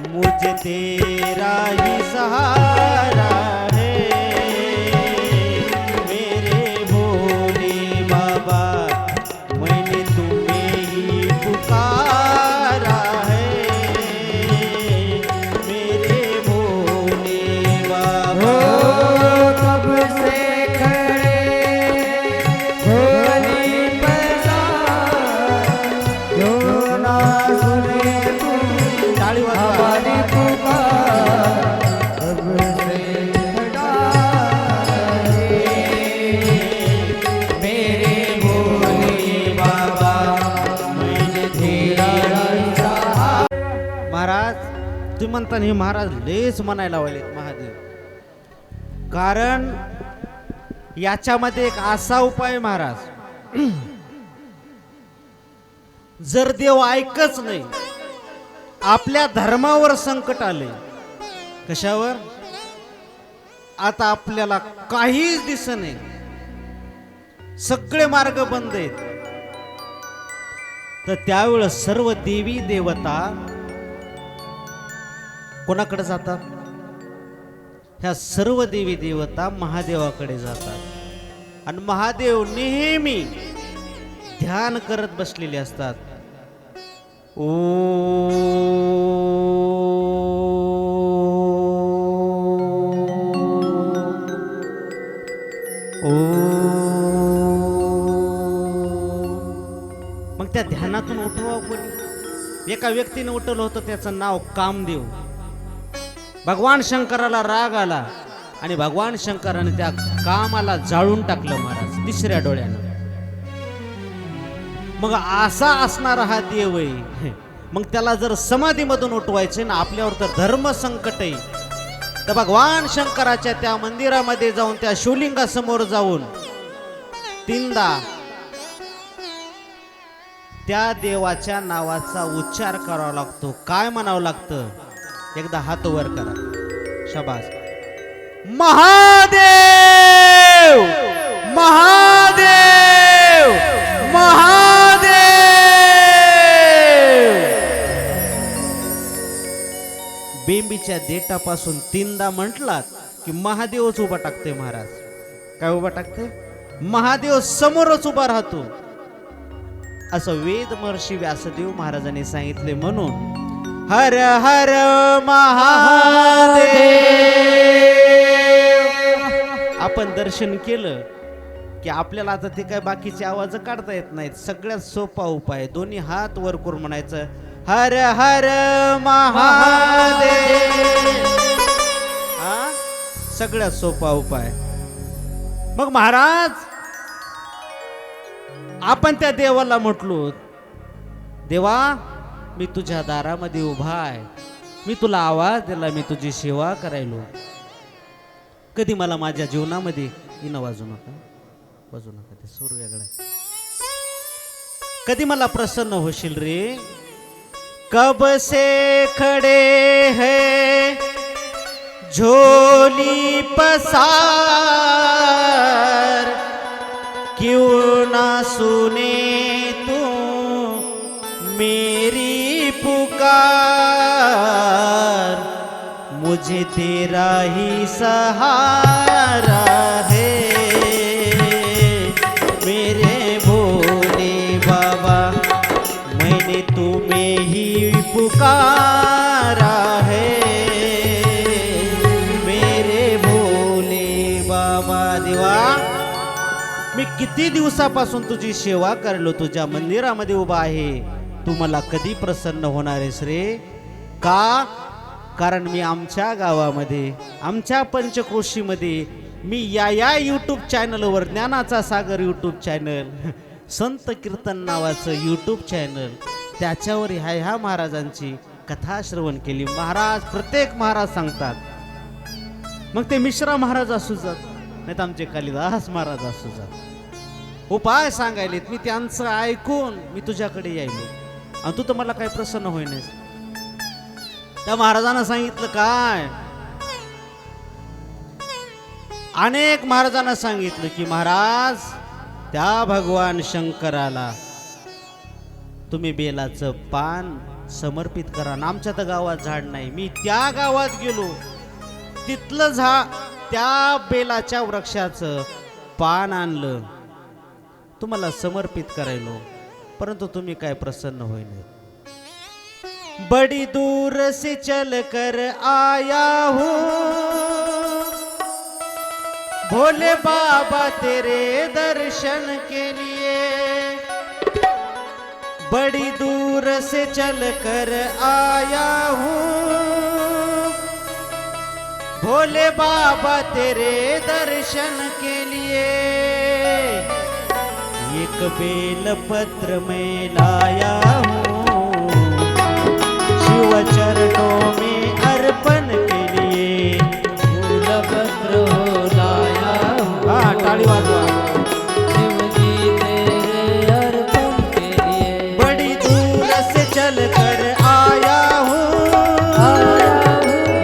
मुझे तेरा ही सहारा है मेरे भोले बाबा. मैंने तुम्हें ही पुकारा है मेरे भोले बाबा. कब से खड़े झोली पसार, क्यों ना सुने तू टाळी वाजवा. हमारी पुकार. कब से खड़ा है मेरे भोले बाबा, मैंने तेरा सहारा. महाराज तुम्ही म्हणता हे महाराज लेस म्हणायला लावले महादेव, कारण याच्यामध्ये एक असा उपाय महाराज, जर देव ऐकच नाही, आपल्या धर्मावर संकट आले, कशावर, आता आपल्याला काहीच दिसत नाही, सगळे मार्ग बंद आहेत, तर त्यावेळेस सर्व देवी देवता कोणाकडे जातात, ह्या सर्व देवी देवता महादेवाकडे जातात. आणि महादेव नेहमी ध्यान करत बसलेले असतात. ओ मग त्या ध्यानातून उठवा कोणी. एका व्यक्तीने उठवलं होतं, त्याचं नाव कामदेव. भगवान शंकराला राग आला आणि भगवान शंकराने त्या कामाला जाळून टाकलं महाराज तिसऱ्या डोळ्यानं. मग असा असणारा हा देव आहे, मग त्याला जर समाधीमधून उठवायचे ना, आपल्यावर तर धर्म संकट आहे, तर भगवान शंकराच्या त्या मंदिरामध्ये जाऊन त्या शिवलिंगासमोर जाऊन तीनदा त्या देवाच्या नावाचा उच्चार करावा लागतो. काय म्हणावं लागतं, एकदा हात वर करा, शाबास. महादेव महादेव महादेव. बेंबीच्या देठापासून तीनदा म्हटलात की महादेवच उभा टाकते महाराज. काय उभा टाकते, महादेव समोरच उभा राहतो, असं वेद महर्षी व्यासदेव महाराजांनी सांगितले. म्हणून हर हर महादेव आपण दर्शन केलं की आपल्याला आता ते काय बाकीचे आवाज काढता येत नाहीत. सगळ्यात सोपा उपाय, दोन्ही हात वर करून म्हणायचं, हर हर महादेव. हा सगळ्यात सोपा उपाय. मग महाराज आपण त्या देवाला म्हटलो, देवा मी तुझ्या दारामध्ये उभा आहे, मी तुला आवाज दिला, मी तुझी सेवा करायलो, कधी मला माझ्या जीवनामध्ये इन वाजू नका, वाजू नका, ते सूर वेगळा आहे, कधी मला प्रसन्न होशील रे. कब से खडे है झोली पसार, क्यों ना सुने तू मेरी मुझे तेरा ही सहारा है मेरे भोले बाबा, मैंने तुम्हें ही पुकारा है मेरे भोले बाबा. देवा, मी किती दिवसापासून तुझी सेवा करलो, तुझ्या मंदिरामध्ये उभा आहे. तू मला कधी प्रसन्न होणार आहेस रे? का? कारण मी आमच्या गावामध्ये, आमच्या पंचक्रोशीमध्ये, मी या यूट्यूब चॅनलवर, ज्ञानाचा सागर यूट्यूब चॅनल, संत कीर्तन नावाचं यूट्यूब चॅनल, त्याच्यावर ह्या महाराजांची कथा श्रवण केली. महाराज, प्रत्येक महाराज सांगतात, मग ते मिश्रा महाराज असू जात, नाही तर आमचे कालिदास महाराज असू जात, उपाय सांगायलेत. मी त्यांचं ऐकून मी तुझ्याकडे यायलो, आणि तू तर मला काय प्रसन्न होईनस. त्या महाराजांना सांगितलं काय? अनेक महाराजांना सांगितलं की महाराज, त्या भगवान शंकराला तुम्ही बेलाचं पान समर्पित करा. आमच्या तर गावात झाड नाही. मी त्या गावात गेलो, तिथलं त्या बेलाच्या वृक्षाचं पान आणलं, तुम्हाला समर्पित करायलो, परंतु तुम्ही काय प्रसन्न होईन. बड़ी दूर से चल कर आया हूँ भोले बाबा तेरे दर्शन के लिए, बड़ी दूर से चल कर आया हूँ भोले बाबा तेरे दर्शन के लिए, एक बेल पत्र में लाया हूँ शिव चरणों में अर्पण के लिए, फूल पत्र हो लाया हूँ, हाँ ताली बाजवा, शिव जी तेरे अर्पण के लिए, बड़ी दूर से चल कर आया हूँ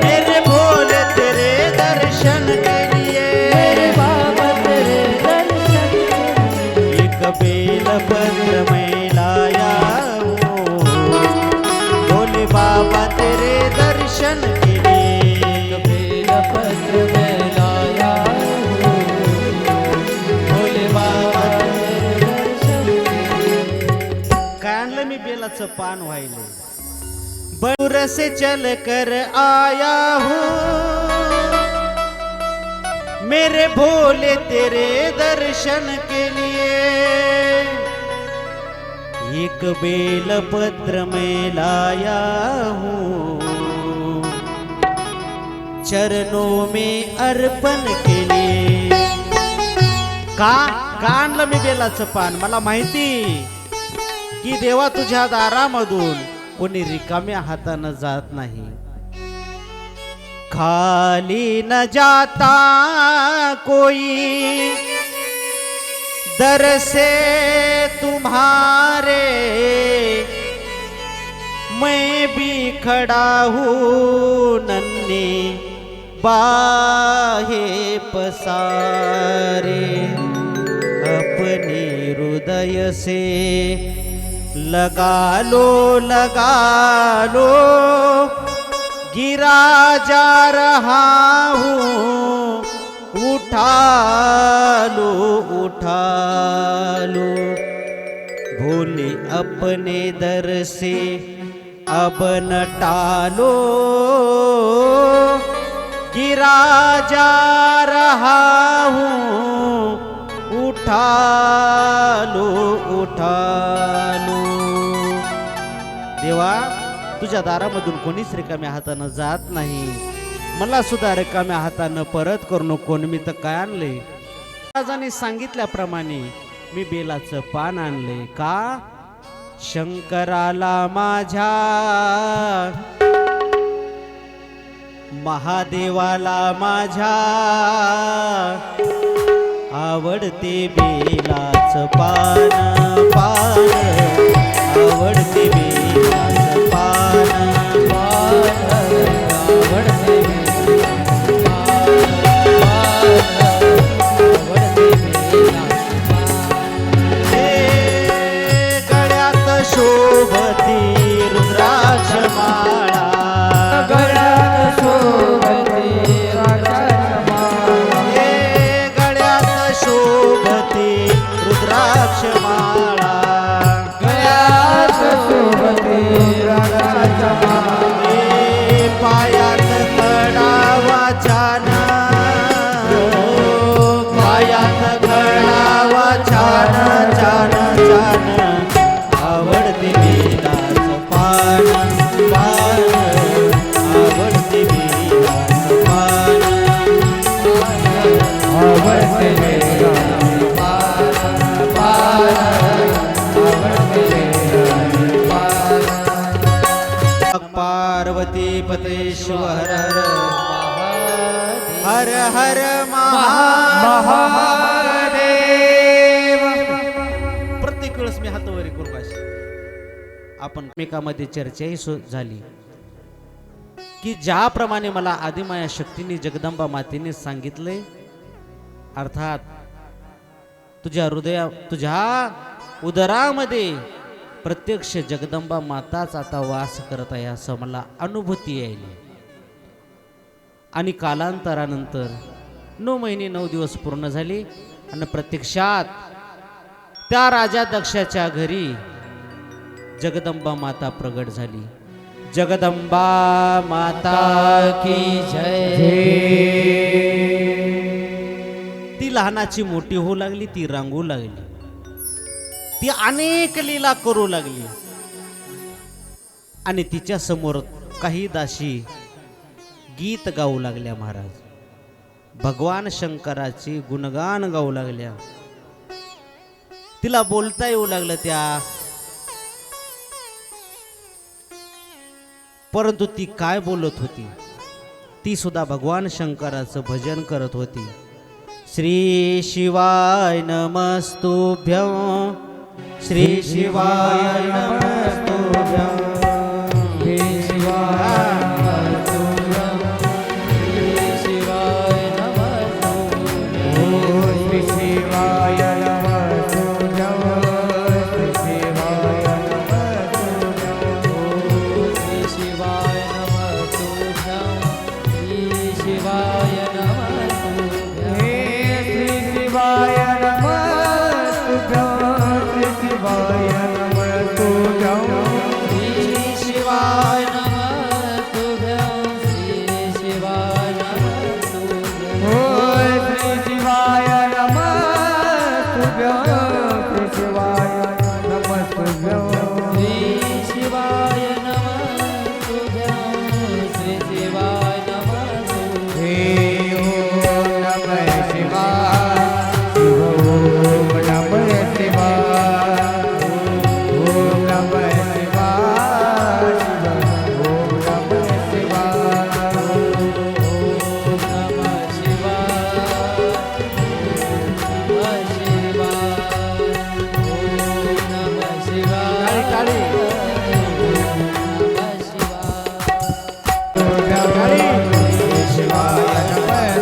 मेरे भोले तेरे दर्शन के लिए, मेरे बाबा तेरे दर्शन के लिए, एक बेल पत्र में लाया हूँ भोले बाबा तेरे दर्शन के लिए, बेल पत्र में लाया हूँ, भोले बाबा तेरे दर्शन के लिए. काय आणलं मी बेलाचं पान व्हायले. दूर से चल कर आया हूँ मेरे भोले तेरे दर्शन के लिए, एक बेल पत्र में लाया हूँ चरणों में अर्पण के लिए. का आणलं मी बेलाचं पान? मला माहिती की देवा, तुझ्या दारामधून कोणी रिकाम्या हातानं जात नाही. खाली न जाता कोई दर से तुम्हारे, मैं भी खड़ा हूँ नन्हे बाहे पसारे, अपने हृदय से लगा लो गिरा जा रहा हूँ, उठा लो भोले अपने दर से अब न टालो, गिरा जा रहा हूँ, उठा लो. देवा, तुझ्या दारामधून कोणीच रिकाम्या हातानं जात नाही. मला सुद्धा रिकाम्या हातानं परत करू नको. मी तर काय आणले? महाराजांनी सांगितल्याप्रमाणे मी बेलाचं पान आणले. का? शंकराला माझ्या, महादेवाला माझ्या आवडते बेलाचं पान, आवडते बेलाचं पान, आवडते गळ्यात शोभती रुद्राक्ष माळा, गळ्यात शोभती पायात कडावा छान पायात कडावा छान छान छान आवडते बेलाच पान पान आवडते बेलाच पान आवडते बेलाच पान आवडते बेलाच पान पार्वती पतेश्वर हर हर महादेव. प्रत्येक वेळेस मी हातावरी करू पाहिजे. आपण एकमेकांमध्ये चर्चाही झाली की ज्याप्रमाणे मला आदिमाया शक्तीने जगदंबा मातेने सांगितले, अर्थात तुझ्या तुझ्या उदरामध्ये प्रत्यक्ष जगदंबा माताच आता वास करत आहे असं मला अनुभूती येईल. आणि कालांतरानंतर 9 महिने 9 दिवस पूर्ण झाले आणि प्रत्यक्षात त्या राजा दक्षाच्या घरी जगदंबा माता प्रगट झाली. जगदंबा माता की जय. ती लहानाची मोठी होऊ लागली, ती रांगू लागली, ती अनेक लीला करू लागली. आणि तिच्या समोर काही दासी गीत गाऊ लागल्या. महाराज भगवान शंकराची गुणगान गाऊ लागल्या. तिला बोलता येऊ लागलं त्या, परंतु ती काय बोलत होती? ती सुद्धा भगवान शंकराचं भजन करत होती. श्री शिवाय नमस्तुभ्यं श्री शिवाय नमस्तुभ्यं श्री शिवाय नमस्तुभ्यं श्री शिवाय नमस्तुभ्यं श्री शिवाय नमस्तुभ्यं श्री शिवाय नमस्तुभ्यं श्री शिवाय नमस्तुभ्यं श्री शिवाय नमस्तुभ्यं श्री शिवाय नमस्तुभ्यं श्री शिवाय नमस्तुभ्यं श्री शिवाय नमस्तुभ्यं श्री शिवाय नमस्तुभ्यं श्री शिवाय नमस्तुभ्यं श्री शिवाय नमस्तुभ्यं श्री शिवाय नमस्तुभ्यं श्री शिवाय नमस्तुभ्यं ओम नमः शिवाय ओम नमः शिवाय ओम नमः शिवाय ओम नमः शिवाय ओम नमः शिवाय ओम नमः शिवाय काळी नमः शिवाय शिवाय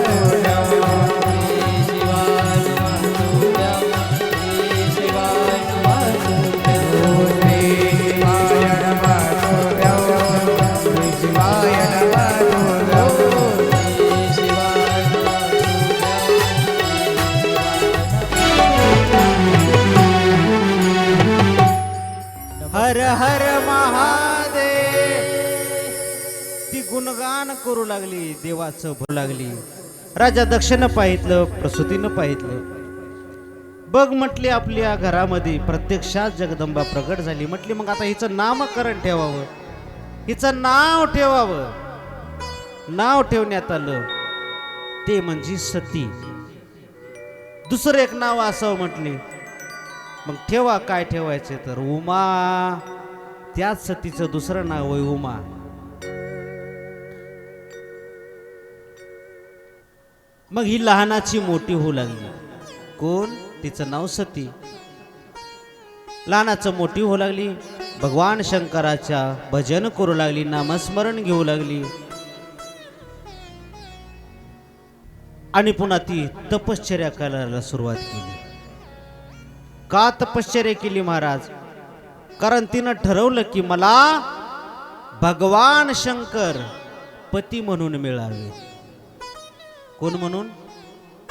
हर हर महादेव. ती गुणगान करू लागली, देवाचं बोलू लागली. राजा दक्षिण पाहितलं, प्रसूतीनं पाहितलं. बघ म्हटली आपल्या घरामध्ये प्रत्यक्षात जगदंबा प्रगट झाली. म्हटली मग आता हिचं नामकरण ठेवावं, हिचं नाव ठेवावं. नाव ठेवण्यात आलं ते म्हणजे सती. दुसरं एक नाव असावं म्हटली. मग ठेवा, काय ठेवायचे तर उमा. त्याच सतीचं दुसरं नाव आहे उमा. मग ही लहानाची मोठी होऊ लागली. कोण? तिचं नाव सती. लहानाचं मोठी होऊ लागली, भगवान शंकराच्या भजन करू लागली, नामस्मरण घेऊ लागली. आणि पुन्हा ती तपश्चर्या करायला सुरुवात केली. का तपश्चर्या केली महाराज? कारण तिनं ठरवलं की मला भगवान शंकर पती म्हणून मिळावे. कोण म्हणून?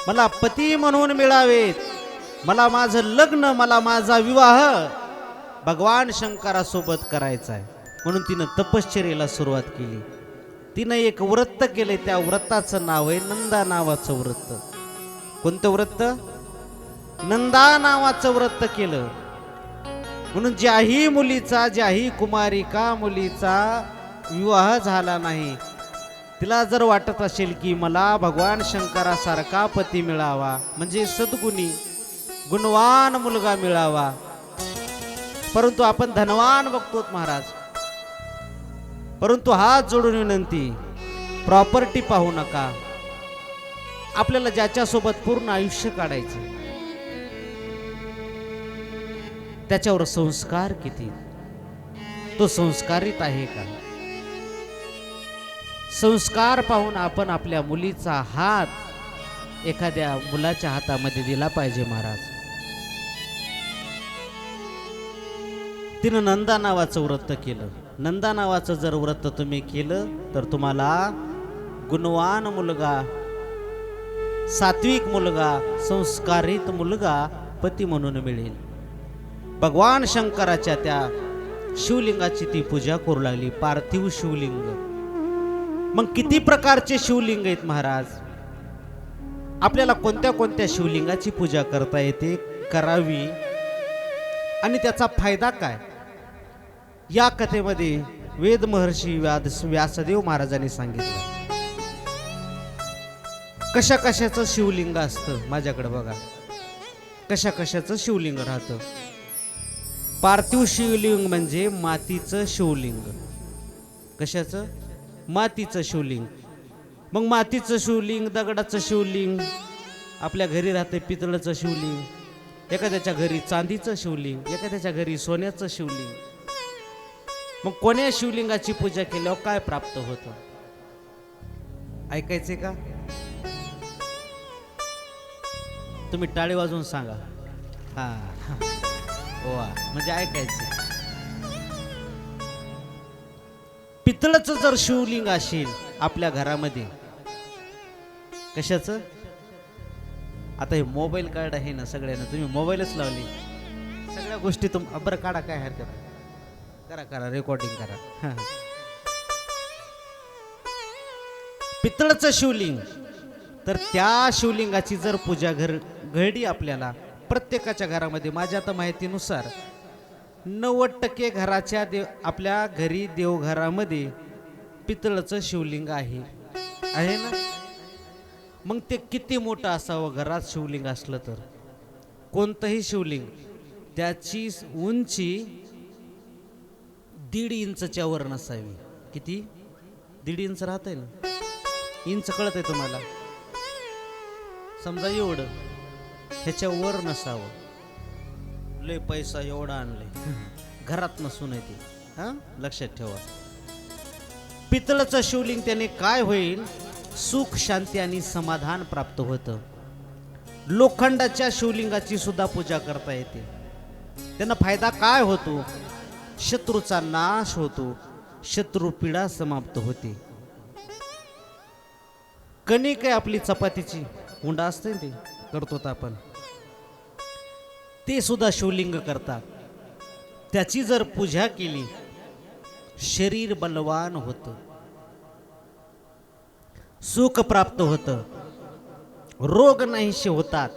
मला पती म्हणून मिळावेत. मला माझं लग्न, मला माझा विवाह भगवान शंकरासोबत करायचा आहे. म्हणून तिनं तपश्चर्येला सुरुवात केली. तिनं एक व्रत केले, त्या व्रताचं नाव आहे नंदा नावाचं व्रत. कोणतं व्रत? नंदा नावाचं व्रत केलं. म्हणून ज्याही मुलीचा, ज्याही कुमारिका मुलीचा विवाह झाला नाही, तिला जर वाटत असेल की मला भगवान शंकरासारखा पती मिळावा, म्हणजे सद्गुणी गुणवान मुलगा मिळावा, परंतु आपण धनवान बघतो महाराज, परंतु हात जोडून विनंती, प्रॉपर्टी पाहू नका. आपल्याला ज्याच्यासोबत पूर्ण आयुष्य काढायचे, त्याच्यावर संस्कार किती, तो संस्कारित आहे का? संस्कार पाहून आपण आपल्या मुलीचा हात एखाद्या मुलाच्या हातामध्ये दिला पाहिजे महाराज. तिनं नंदा नावाचं व्रत केलं. नंदा नावाचं जर व्रत तुम्ही केलं तर तुम्हाला गुणवान मुलगा, सात्विक मुलगा, संस्कारित मुलगा पती म्हणून मिळेल. भगवान शंकराच्या त्या शिवलिंगाची ती पूजा करू लागली, पार्थिव शिवलिंग. मग किती प्रकारचे शिवलिंग आहेत महाराज? आपल्याला कोणत्या कोणत्या शिवलिंगाची पूजा करता येते, करावी, आणि त्याचा फायदा काय? या कथेमध्ये वेद महर्षी व्यासदेव महाराजांनी सांगितलं. कशा कशाचं शिवलिंग असतं माझ्याकडे बघा, कशा कशाचं शिवलिंग राहतं. पार्थिव शिवलिंग म्हणजे मातीचं शिवलिंग. कशाचं? मातीचं शिवलिंग. मग मातीचं शिवलिंग, दगडाचं शिवलिंग, आपल्या घरी राहते पितळाचं शिवलिंग, एखाद्याच्या घरी चांदीचं शिवलिंग, एखाद्याच्या घरी सोन्याचं शिवलिंग. मग कोण्या शिवलिंगाची पूजा केल्यावर काय प्राप्त होतं? ऐकायचे का? तुम्ही टाळी वाजवून सांगा. हा वा, म्हणजे ऐकायचं. पितळाचं जर शिवलिंग असेल आपल्या घरामध्ये, कशाचं? आता हे मोबाईल कार्ड आहे ना सगळ्यांना, तुम्ही मोबाईलच लावली, सगळ्या गोष्टी बरं काढा, काय हरकत, करा करा, रेकॉर्डिंग करा. पितळाचं शिवलिंग, तर त्या शिवलिंगाची जर पूजा घडली आपल्याला, प्रत्येकाच्या घरामध्ये, माझ्या आता माहितीनुसार 90% घराच्या आपल्या घरी देवघरामध्ये पितळाचं शिवलिंग आहे ना. मग ते किती मोठं असावं घरात शिवलिंग असलं तर. कोणतंही शिवलिंग, त्याची उंची 1.5 इंचच्या वर नसावी. किती? 1.5 इंच राहतंय ना, इंच कळत आहे तुम्हाला, समजा एवढं, ह्याच्या वर नसावं. लय पैसा एवढा आणले, घरात नसून येते, हा लक्षात ठेवा. पितळाचं शिवलिंग त्याने काय होईल? सुख, शांती आणि समाधान प्राप्त होतं. लोखंडाच्या शिवलिंगाची सुद्धा पूजा करता येते. त्यांना फायदा काय होतो? शत्रूचा नाश होतो, शत्रुपीडा समाप्त होते. कणिक आहे आपली चपातीची, हुंडा असते ते करतो आपण, ते सुद्धा शिवलिंग करतात. त्याची जर पूजा केली, शरीर बलवान होतं, सुख प्राप्त होतं, रोग नाहीसे होतात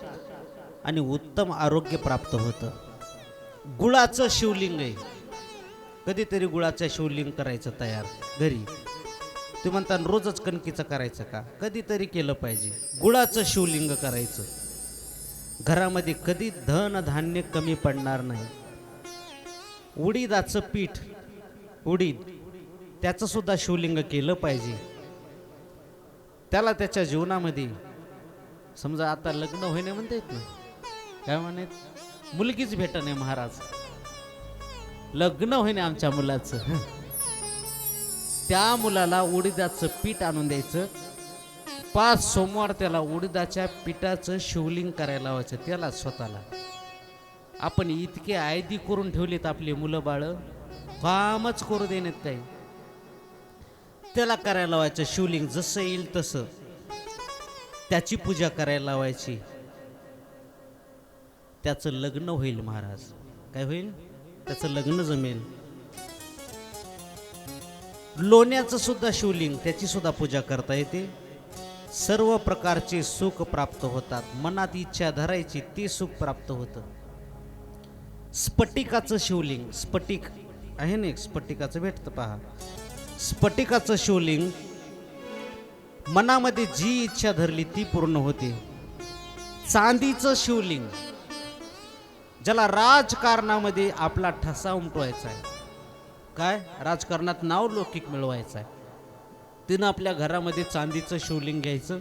आणि उत्तम आरोग्य प्राप्त होतं. गुळाचं शिवलिंग आहे. कधीतरी गुळाचं शिवलिंग करायचं तयार घरी. ते म्हणतात रोजच कणकीचं करायचं का? कधीतरी केलं पाहिजे. गुळाचं शिवलिंग करायचं. घरामध्ये कधी धन धान्य कमी पडणार नाही. उडीदाचं पीठ, उडीद, त्याचं सुद्धा शिवलिंग केलं पाहिजे. त्याला त्याच्या जीवनामध्ये, समजा आता लग्न होईने म्हणता येत ना, काय म्हणत, मुलगीच भेट नाही महाराज, लग्न होईने आमच्या मुलाचं, त्या मुलाला उडीदाचं पीठ आणून द्यायचं. 5 सोमवार त्याला उडीदाच्या पिठाचं शिवलिंग करायला लावायचं त्याला स्वतःला. आपण इतके आयदी करून ठेवलेत आपले मुलं बाळ, कामच करू देण्यात काही. त्याला करायला लावायचं शिवलिंग, जसं येईल तसं त्याची पूजा करायला लावायची. त्याचं लग्न होईल महाराज. काय होईल? त्याचं लग्न जमेल. लोण्याचं सुद्धा शिवलिंग, त्याची सुद्धा पूजा करता येते. सर्व प्रकारचे सुख प्राप्त होतात. मनात इच्छा धरायची ते सुख प्राप्त होतं. स्फटिकाचं शिवलिंग, स्फटिक आहे ना, स्फटिकाचं भेटतं पहा. स्फटिकाचं शिवलिंग, मनामध्ये जी इच्छा धरली ती पूर्ण होते. चांदीचं शिवलिंग, ज्याला राजकारणामध्ये आपला ठसा उमटवायचा आहे, काय राजकारणात नाव लौकिक मिळवायचं आहे, तिनं आपल्या घरामध्ये चांदीचं शिवलिंग घ्यायचं,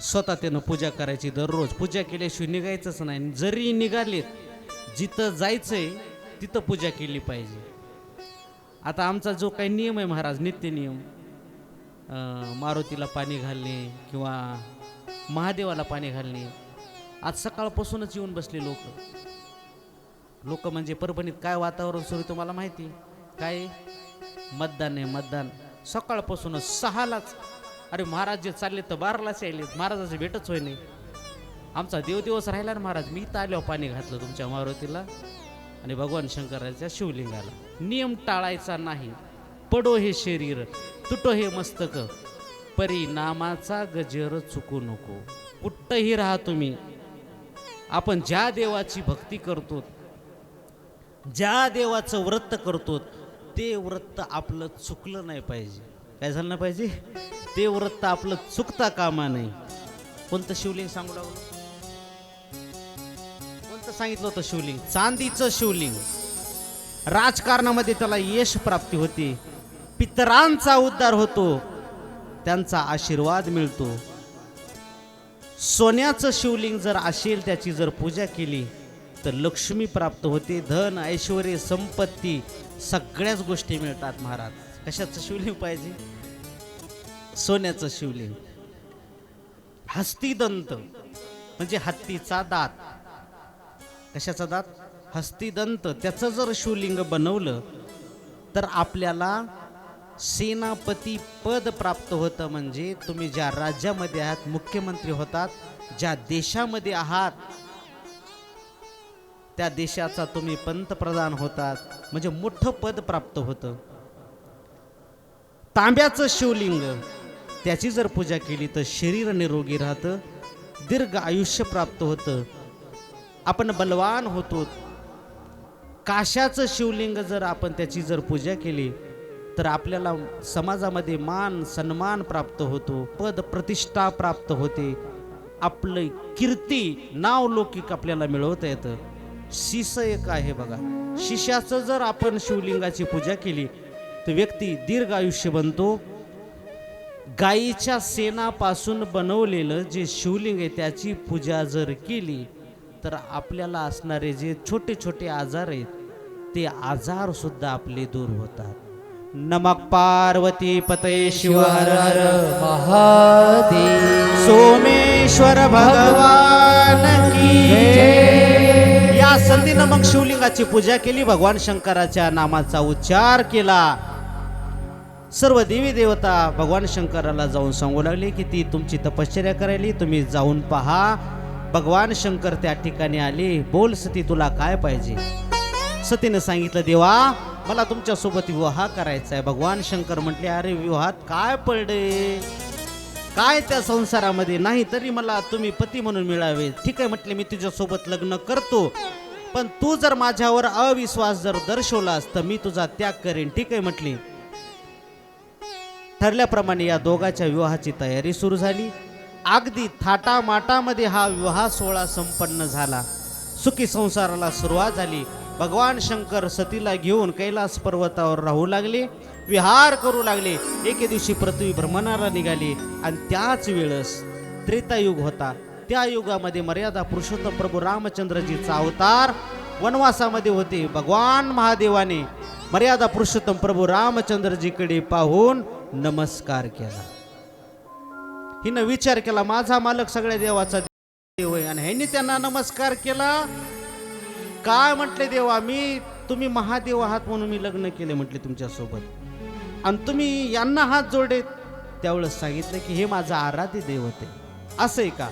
स्वतः त्यानं पूजा करायची. दररोज पूजा केल्याशिवाय निघायचंच नाही. जरी निघालेत, जिथं जायचंय तिथं पूजा केली पाहिजे. आता आमचा जो काही नियम आहे महाराज, नित्य नियम, मारुतीला पाणी घालणे किंवा महादेवाला पाणी घालणे, आज सकाळपासूनच येऊन बसले लोक म्हणजे परभणीत काय वातावरण सुरू तुम्हाला माहिती काय? मतदान आहे, मतदान सकाळपासूनच 6लाच. अरे महाराज जे चालले तर 12लाच यायले, महाराजाची भेटच होय नाही. आमचा दिवस राहिला ना महाराज. मी इथं आल्यावर पाणी घातलं तुमच्या मारुतीला आणि भगवान शंकराच्या शिवलिंगाला. नियम टाळायचा नाही. पडो हे शरीर, तुटो हे मस्तक, परिणामाचा गजर चुकू नको. कुठंही राहा तुम्ही, आपण ज्या देवाची भक्ती करतो, ज्या देवाचं व्रत करतो, ते व्रत आपलं चुकलं नाही पाहिजे. काय झालं नाही पाहिजे? ते व्रत आपलं चुकता कामा नाही. कोणतं शिवलिंग सांगू लागलो? कोणतं सांगितलं होतं शिवलिंग? चांदीचं शिवलिंग. राजकारणामध्ये त्याला यश प्राप्ती होते, पितरांचा उद्धार होतो, त्यांचा आशीर्वाद मिळतो. सोन्याचं शिवलिंग जर असेल, त्याची जर पूजा केली तर लक्ष्मी प्राप्त होते, धन ऐश्वर्य संपत्ती सगळ्याच गोष्टी मिळतात महाराज. कशाचं शिवलिंग पाहिजे? सोन्याचं शिवलिंग. हस्तिदंत म्हणजे हत्तीचा दात. कशाचा दात? हस्तिदंत. त्याचं जर शिवलिंग बनवलं तर आपल्याला सेनापती पद प्राप्त होतं. म्हणजे तुम्ही ज्या राज्यामध्ये आहात, मुख्यमंत्री होतात, ज्या देशामध्ये आहात त्या देशाचा तुम्ही पंतप्रधान होतात, म्हणजे मोठं पद प्राप्त होतं. तांब्याचं शिवलिंग, त्याची जर पूजा केली तर शरीर निरोगी राहतं, दीर्घ आयुष्य प्राप्त होतं, आपण बलवान होतो. काशाचं शिवलिंग जर आपण त्याची जर पूजा केली तर आपल्याला समाजामध्ये मान सन्मान प्राप्त होतो, पद प्रतिष्ठा प्राप्त होते, आपलं कीर्ती नाव लौकिक आपल्याला मिळवता येतं. शिस एक आहे बघा, शिष्याचं जर आपण शिवलिंगाची पूजा केली तर व्यक्ती दीर्घ आयुष्य बनतो. गायीच्या शेणापासून बनवलेलं जे शिवलिंग आहे त्याची पूजा जर केली तर आपल्याला असणारे जे छोटे छोटे आजार आहेत ते आजार सुद्धा आपले दूर होतात. नमः पार्वती पतये शिव हर हर महादेव. सोमेश्वर भगवान की जय. या संधीनं मग शिवलिंगाची पूजा केली, भगवान शंकराच्या नामाचा उच्चार केला. सर्व देवी देवता भगवान शंकराला जाऊन सांगू लागले की ती तुमची तपश्चर्या करायली, तुम्ही जाऊन पहा. भगवान शंकर त्या ठिकाणी आले. बोल सती, तुला काय पाहिजे? सतीने सांगितलं, देवा मला तुमच्या सोबत विवाह करायचा आहे. भगवान शंकर म्हटले, अरे विवाहात काय पडले, काय त्या संसारामध्ये, नाही तरी मला तुम्ही पती म्हणून मिळावे. ठीक आहे म्हटले, मी तुझ्या सोबत लग्न करतो, पण तू जर माझ्यावर अविश्वास जर दर्शवलास तर मी तुझा त्याग करेन. ठीक आहे म्हटली. ठरल्याप्रमाणे या दोघांच्या विवाहाची तयारी सुरू झाली. अगदी थाटामाटामध्ये हा विवाह सोहळा संपन्न झाला. सुखी संसाराला सुरुवात झाली. भगवान शंकर सतीला घेऊन कैलास पर्वतावर राहू लागले, विहार करू लागले. एके दिवशी पृथ्वी भ्रमणाला निघाली आणि त्याच वेळेस त्रेतायुग होता. त्या युगामध्ये मर्यादा पुरुषोत्तम प्रभू रामचंद्रजीचा अवतार वनवासामध्ये होते. भगवान महादेवाने मर्यादा पुरुषोत्तम प्रभू रामचंद्रजीकडे पाहून नमस्कार केला. हिनं विचार केला, माझा मालक सगळ्या देवाचा देव आहे, आणि ह्यांनी त्यांना नमस्कार केला. काय म्हटले, देवा तुम्ही महादेव आहात म्हणून मी लग्न केले म्हटले तुमच्यासोबत, आणि तुम्ही यांना हात जोडे. त्यावेळेस सांगितलं की हे माझा आराध्य देवत आहे. असं आहे का?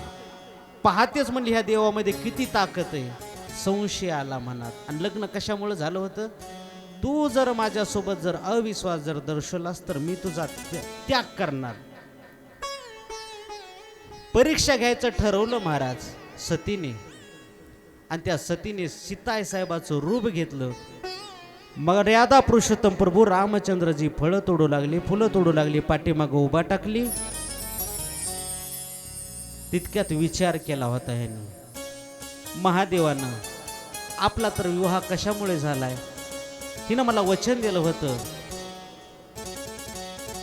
पाहतेच म्हणले ह्या देवामध्ये किती ताकद आहे. संशय आला मनात. आणि लग्न कशामुळे झालं होतं? तू जर माझ्यासोबत जर अविश्वास जर दर्शवलास तर मी तुझा त्याग करणार. परीक्षा घ्यायचं ठरवलं महाराज सतीने, आणि त्या सतीने सीताई साहेबाचं रूप घेतलं. मर्यादा पुरुषोत्तम प्रभू रामचंद्रजी फळं तोडू लागली, फुलं तोडू लागली, पाठीमागं उभा टाकली. तितक्यात विचार केला होता ह्यांनी, महादेवानं आपला तर विवाह कशामुळे झालाय? तिनं मला वचन दिलं होतं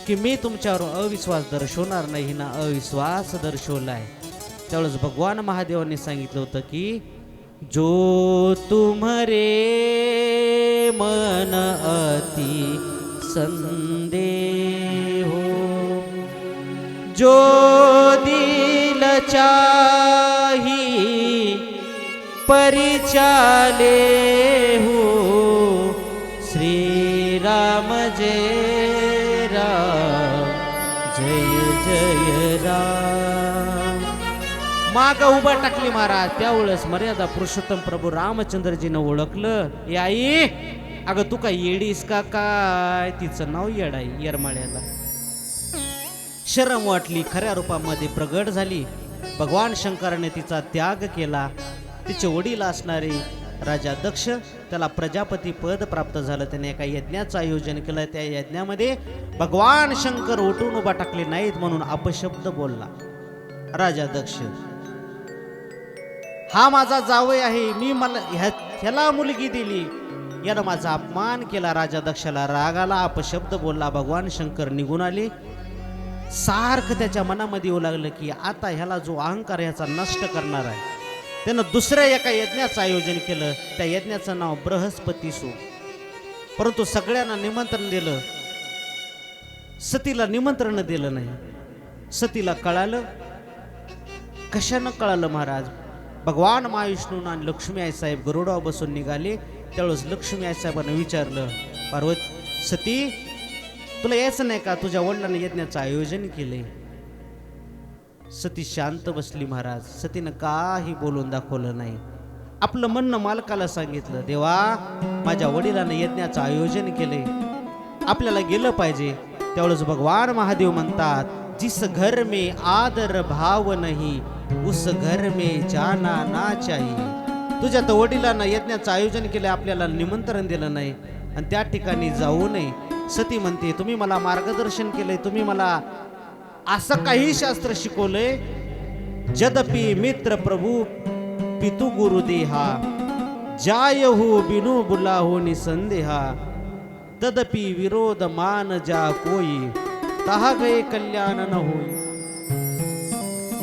की मी तुमच्यावर अविश्वास दर्शवणार नाही. हिनं अविश्वास दर्शवलाय. त्यावेळेस भगवान महादेवांनी सांगितलं होतं की जो तुम्हारे मन अति संदेहो, जो दिल चाही परिचाले हो, श्री राम जय राम जय जय राम. माग उभा टाकली महाराज. त्यावेळेस मर्यादा पुरुषोत्तम प्रभू रामचंद्रजीनं ओळखलं, ए आई, अगं तू काय येडीस का काय? तिचं नाव येडाई. येरमाळ्याला शरम वाटली, खऱ्या रूपामध्ये प्रगट झाली. भगवान शंकराने तिचा त्याग केला. तिचे वडील असणारे राजा दक्ष, त्याला प्रजापती पद प्राप्त झालं. त्याने एका यज्ञाचं आयोजन केलं. त्या यज्ञामध्ये भगवान शंकर उठून उभा टाकले नाहीत म्हणून अपशब्द बोलला राजा दक्ष. हा माझा जावई आहे, मी मला ह्याला मुलगी दिली, यानं माझा अपमान केला. राजा दक्षाला राग आला, अपशब्द बोलला. भगवान शंकर निघून आले. सारखं त्याच्या मनामध्ये येऊ लागलं की आता ह्याला जो अहंकार ह्याचा नष्ट करणार आहे. त्यानं दुसऱ्या एका यज्ञाचं आयोजन केलं. त्या यज्ञाचं नाव बृहस्पतीसू. परंतु सगळ्यांना निमंत्रण दिलं, सतीला निमंत्रण दिलं नाही. सतीला कळालं. कशानं कळालं महाराज? भगवान महाविष्णून आणि लक्ष्मी आई साहेब गरुडावर बसून निघाले. त्यावेळेस लक्ष्मी आई साहेबांना विचारलं, पार्वती सती तुला यायचं नाही का? तुझ्या वडिलांनी यज्ञाचं आयोजन केले. सती शांत बसली महाराज. सतीनं काही बोलून दाखवलं नाही. आपलं म्हणणं मालकाला सांगितलं, देवा माझ्या वडिलांनी यज्ञाचं आयोजन केले, आपल्याला गेलं पाहिजे. त्यावेळेस भगवान महादेव म्हणतात, जिस घर में आदर भाव नहीं उस घर में जाना ना चाहिए. तुझ्या तर वडिलांना यज्ञाचं आयोजन केलं, आपल्याला निमंत्रण दिलं नाही आणि त्या ठिकाणी जाऊ नये. सती म्हणते, तुम्ही मला मार्गदर्शन केलंय, तुम्ही मला असं काही शास्त्र शिकवलंय, जदपि मित्र प्रभु पितु गुरु देहा, जाय हो बिनु बुलाहो निसंदेहा, तदपि विरोध मान जा कोई, तहा गए कल्याण न होई.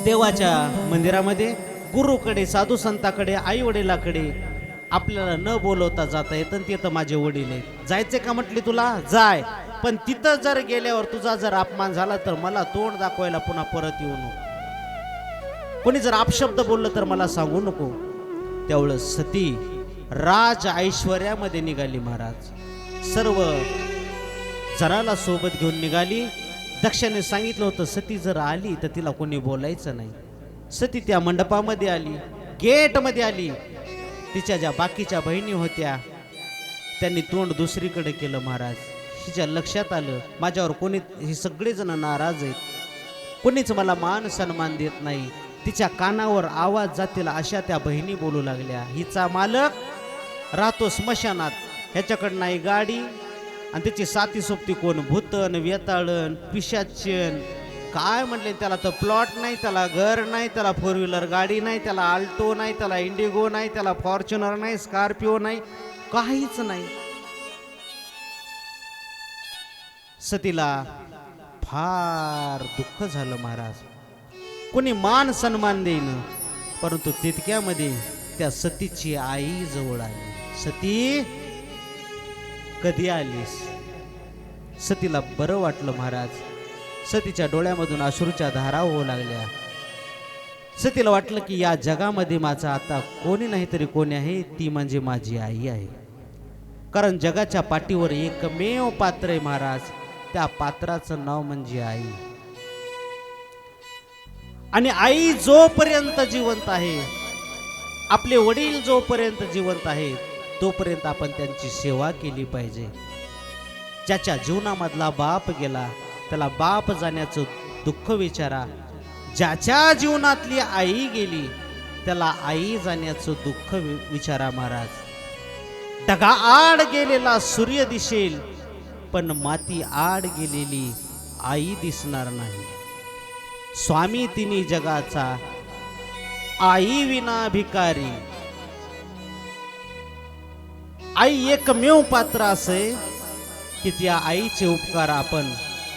देवाच्या मंदिरामध्ये गुरुकडे, साधू संताकडे, आई वडिलाकडे आपल्याला न बोलवता जाता येतं. ते तर माझे वडील आहेत. जायचे का म्हटले तुला? जाय, पण तिथं जर गेल्यावर तुझा जर अपमान झाला तर मला तोंड दाखवायला पुन्हा परत येऊ नको. कोणी जर अपशब्द बोललं तर मला सांगू नको. त्यावेळेस सती राज ऐश्वर्यामध्ये निघाली महाराज. सर्व जनाला सोबत घेऊन निघाली. दक्षाने सांगितलं होतं सती जर आली तर तिला कोणी बोलायचं नाही. सती त्या मंडपामध्ये आली, गेटमध्ये आली. तिच्या ज्या बाकीच्या बहिणी होत्या त्यांनी तोंड दुसरीकडे केलं महाराज. तिच्या लक्षात आलं माझ्यावर कोणी, हे सगळेजण नाराज आहेत, कोणीच मला मान सन्मान देत नाही. तिच्या कानावर आवाज जातील अशा त्या बहिणी बोलू लागल्या. हिचा मालक राहतो स्मशानात, ह्याच्याकडं नाही गाडी, आणि त्याची साथी सोबती कोण भूतन, वेताळण, पिशाचन, काय म्हणले त्याला, तर प्लॉट नाही, त्याला घर नाही, त्याला फोर व्हीलर गाडी नाही, त्याला आल्टो नाही, त्याला इंडिगो नाही, त्याला फॉर्च्युनर नाही, स्कॉर्पिओ नाही, काहीच नाही. सतीला फार दुःख झालं महाराज. कोणी मान सन्मान देईन, परंतु तितक्यामध्ये त्या सतीची आई जवळ आली. सती कधी आलीस? सतीला बरं वाटलं महाराज. सतीच्या डोळ्यामधून अश्रूच्या धारा होऊ लागल्या. सतीला वाटलं की या जगामध्ये माझा आता कोणी नाही तरी कोणी आहे, ती म्हणजे माझी आई आहे. कारण जगाच्या पाठीवर एकमेव पात्र आहे महाराज, त्या पात्राचं नाव म्हणजे आई. आणि आई जोपर्यंत जिवंत आहे, आपले वडील जोपर्यंत जिवंत आहेत, तोपर्यंत आपण त्यांची सेवा केली पाहिजे. ज्याच्या जीवनामधला बाप गेला त्याला बाप जाण्याचं दुःख विचारा. ज्याच्या जीवनातली आई गेली त्याला आई जाण्याचं दुःख विचारा महाराज. ढगा आड गेलेला सूर्य दिसेल पण माती आड गेलेली आई दिसणार नाही. स्वामी तिन्ही जगाचा आई विना भिकारी. आई एकमेव पात्र असे की त्या आईचे उपकार आपण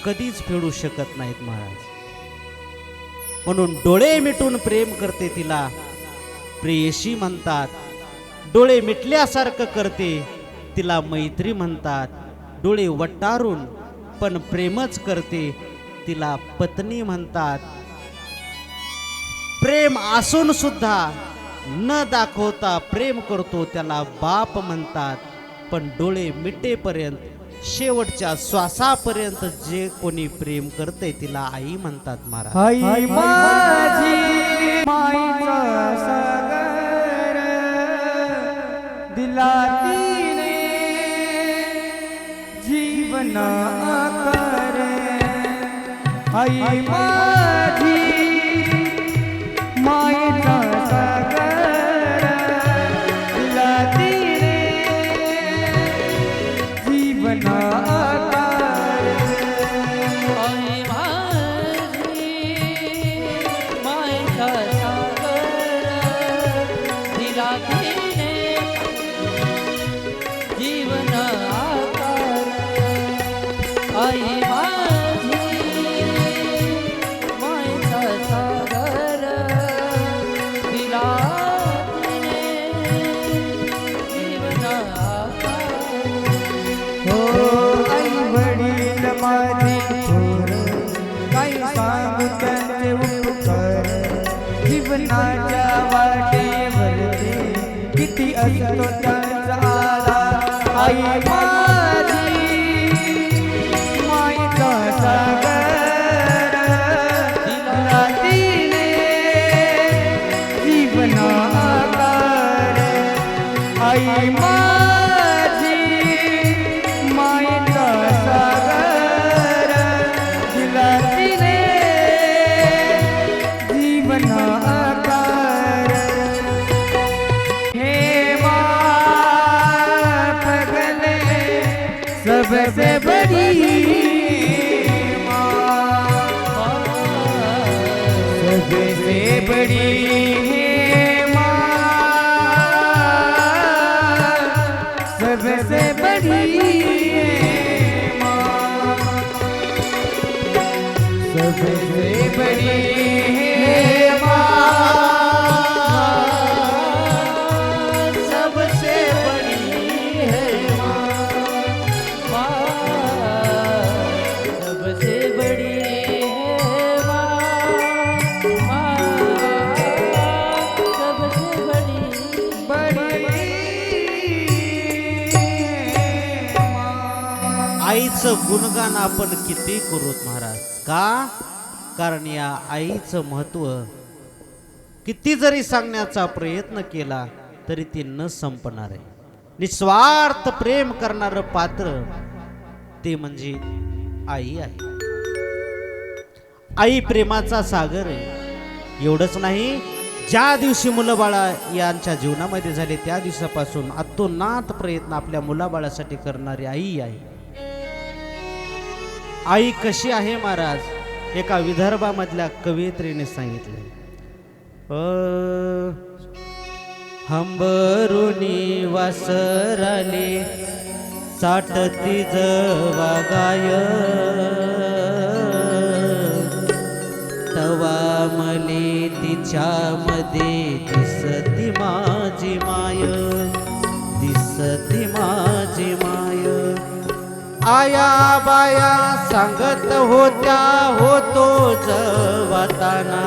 कधीच फेडू शकत नाहीत महाराज. म्हणून डोळे मिटून प्रेम करते तिला प्रेयशी म्हणतात. डोळे मिटल्यासारखं करते तिला मैत्री म्हणतात. डोळे वटारून पण प्रेमच करते तिला पत्नी म्हणतात. प्रेम असून सुद्धा न दाखवता प्रेम करतो त्याला बाप म्हणतात. पण डोळे मिटेपर्यंत शेवटच्या श्वासापर्यंत जे कोणी प्रेम करते तिला आई म्हणतात महाराज. आई माझी माईचा सागर दिला तिने जीवन आकार. आई माझी माईचा सागर दिला तिने जीवन आकार. आई माझी मायेचा सागर दिला तिने जीवन आकार. आई माझी मायेचा सागर दिला तिने जीवन आकार. हो आई वडील माझे थोर काय सांगू त्यांचे उपकार. जीवनाच्या वाटेवरती किती असतो त्यांचा आधार. आई माझी माईचा सागर दिला तिने जीवन आकार. आई माझी माईचा सागर दिला तिने जीवन आकार. हे माँ पगले सबसे बड़ी माँ, सबसे बड़ी है माँ, सबसे बड़ी है माँ, सबसे बड़ी है माँ, सबसे बड़ी है माँ, सबसे बड़ी है माँ, सबसे बड़ी आईचं गुणगान आपण किती करूत महाराज. का? कारण या आईचं महत्व किती जरी सांगण्याचा प्रयत्न केला तरी ते न संपणार आहे. निस्वार्थ प्रेम करणारं पात्र ते म्हणजे आई आहे. आई प्रेमाचा सागर आहे. एवढंच नाही, ज्या दिवशी मुलं बाळा यांच्या जीवनामध्ये झाले त्या दिवसापासून अतोनात प्रयत्न आपल्या मुलाबाळासाठी करणारी आई आहे. आई कशी आहे महाराज? एका विदर्भामधल्या कवयित्रीने सांगितले, हंबरुनी वासराले साठती जवा गाय, तवा मले तिच्यामध्ये दिसती माझी माय, दिसती माझी माय. आया बाया सांगत होत्या होतो जवाताना,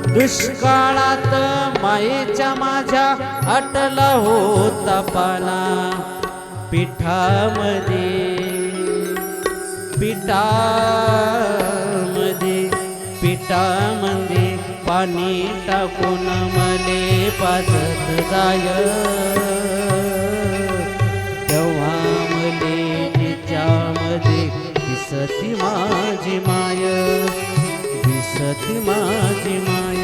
दुष्काळात मायेच्या माझ्या आटला होता पाना. पिठामध्ये पिठामध्ये पाणी टाकून मले पाजत जाय. मले तिच्यामध्ये दिसती माझी माय, दिसती माझी माय.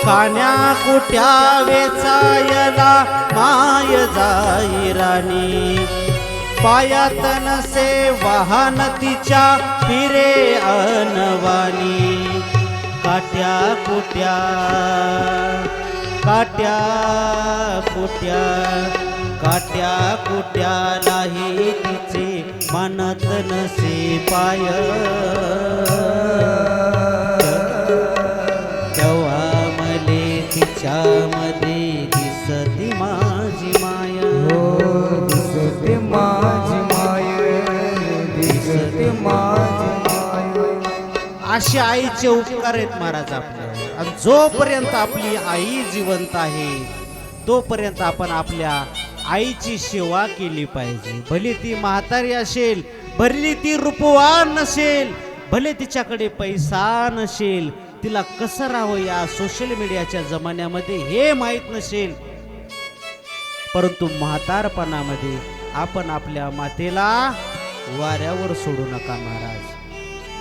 कान्या कुट्या वेचायला माय जाई राणी, पायात नसे वाहन तिच्या फिरे अनवानी. काट्या कुट्या काट्या कुट्या काट्या कुट्यालाही तिचे मानत नसे पाय. तिच्यामध्ये दिसती माझी माय, दिसते माझी माय, दिसते माझी माय. असे आईचे उपकार आहेत महाराज आपल्यावर. आणि जोपर्यंत आपली आई जिवंत आहे तोपर्यंत आपण आपल्या आईची सेवा केली पाहिजे. भले ती म्हातारी असेल, भले ती रूपवान नसेल, भले तिच्याकडे पैसा नसेल, तिला कसं राहावं या सोशल मीडियाच्या जमान्यामध्ये हे माहीत नसेल, परंतु म्हातारपणामध्ये आपण आपल्या मातेला वाऱ्यावर सोडू नका महाराज.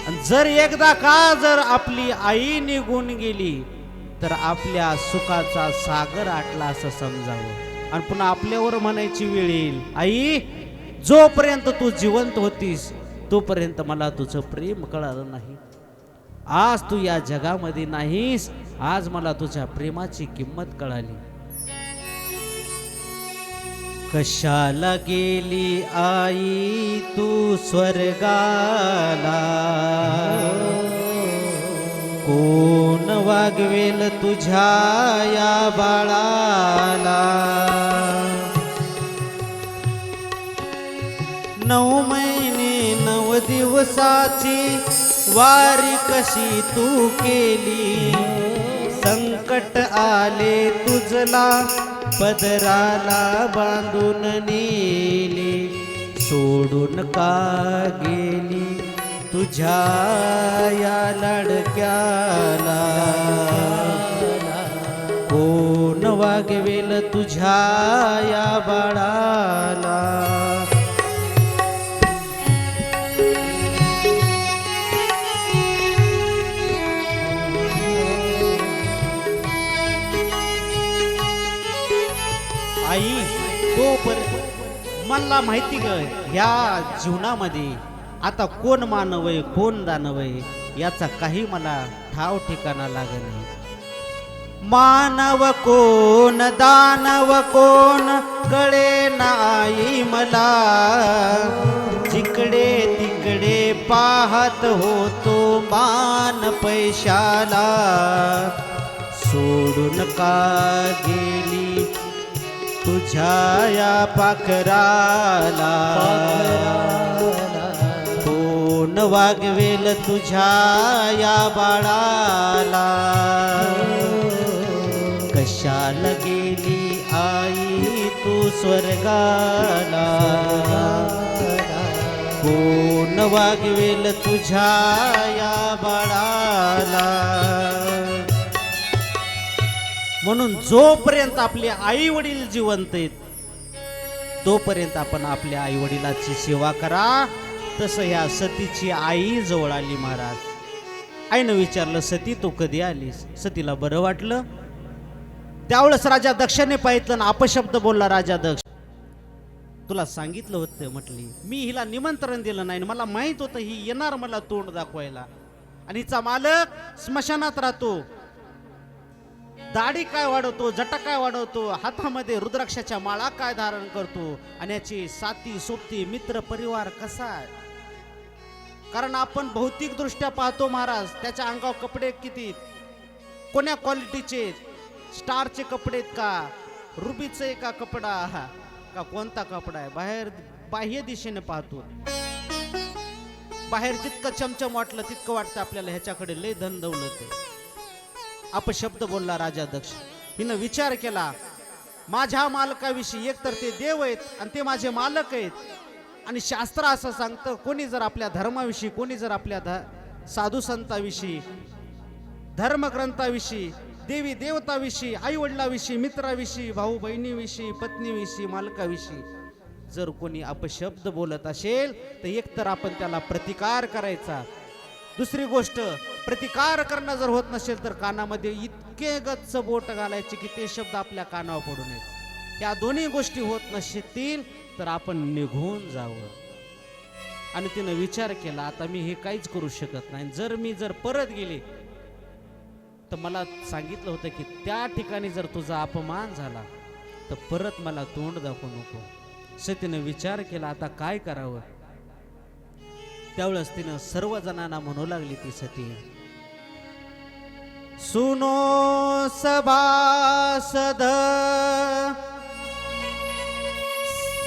आणि जर एकदा का जर आपली आई निघून गेली तर आपल्या सुखाचा सागर आटला असं समजावं. आणि पुन्हा आपल्यावर म्हणायची वेळ येईल, आई जोपर्यंत तू जिवंत होतीस तोपर्यंत मला तुझं प्रेम कळालं नाही. आज तू या जगामध्ये नाहीस, आज मला तुझ्या प्रेमाची किंमत कळाली. कशाला गेली आई तू स्वर्गाला, कोण वागवेल तुझ्या या बाळाला. 9 महिने 9 दिवसाची वारी कशी तू केली. संकट आले तुझला पदराला बांधून नेली. सोडून का गेली तुझ्या या लडक्याला, कोण वागवेल तुझ्या या बाळाला. आई तोपर्यंत मला माहिती ग ह्या जीवनामध्ये आता कोण मानव आहे कोण दानव आहे याचा काही मला ठाव ठिकाणा लागत नाही. मानव कोण दानव कोण कळे नाही मला, जिकडे तिकडे पाहत होतो मान पैशाला. सोडून का गेली तुझ्या या पाखराला, कोण वागवेल तुझ्या या बाळाला. कशाला गेली आई तू स्वर्गाला, कोण वागवेल तुझ्या या बाळाला. म्हणून जोपर्यंत आपले आई वडील जिवंत आहेत तोपर्यंत आपण आपल्या आई वडिलाची सेवा करा. तसं ह्या सतीची आई जवळ आली महाराज. आईनं विचारलं, सती तू कधी आलीस? सतीला बरं वाटलं. त्यावेळेस राजा दक्षाने पाहितलं, अपशब्द बोलला राजा दक्ष. तुला सांगितलं होतं म्हटली, मी हिला निमंत्रण दिलं नाही, मला माहित होतं ही येणार मला तोंड दाखवायला. आणि हिचा मालक स्मशानात राहतो, दाढी काय वाढवतो, जटा काय वाढवतो, हातामध्ये रुद्राक्षाच्या माळा काय धारण करतो, आणि याची साथी सोबती मित्र परिवार कसा आहे. कारण आपण भौतिक दृष्ट्या पाहतो महाराज, त्याच्या अंगावर कपडे किती, कोण्या क्वालिटीचे, स्टारचे कपडे आहेत का, रुबीचे का कपडा का कोणता कपडा आहे. बाह्य दिशेने पाहतो, बाहेर जितकं चमचम वाटलं तितकं वाटतं आपल्याला ह्याच्याकडे लय धन दौलत आहे. अपशब्द बोलला राजा दक्ष. हिनं विचार केला, माझ्या मालकाविषयी एकतर ते देव आहेत आणि ते माझे मालक आहेत, आणि शास्त्र असं सांगतं, कोणी जर आपल्या धर्माविषयी, कोणी जर आपल्या साधू संताविषयी, धर्मग्रंथाविषयी, देवी देवताविषयी, आई वडिलाविषयी, मित्राविषयी, भाऊ बहिणीविषयी, पत्नीविषयी, मालकाविषयी जर कोणी अपशब्द बोलत असेल तर एकतर आपण त्याला प्रतिकार करायचा. दुसरी गोष्ट, प्रतिकार करणं जर होत नसेल तर कानामध्ये इतके गच्च बोट घालायचे की ते शब्द आपल्या कानावर पडू नयेत. या दोन्ही गोष्टी होत नसतील तर आपण निघून जावं. आणि तिनं विचार केला, आता मी हे काहीच करू शकत नाही. जर परत गेले तर मला सांगितलं होतं की त्या ठिकाणी जर तुझा अपमान झाला तर परत मला तोंड दाखवू नको. सतीनं विचार केला, आता काय करावं. त्यावेळेस तिनं सर्व जणांना म्हणू लागली ती सती, सुनो सभासद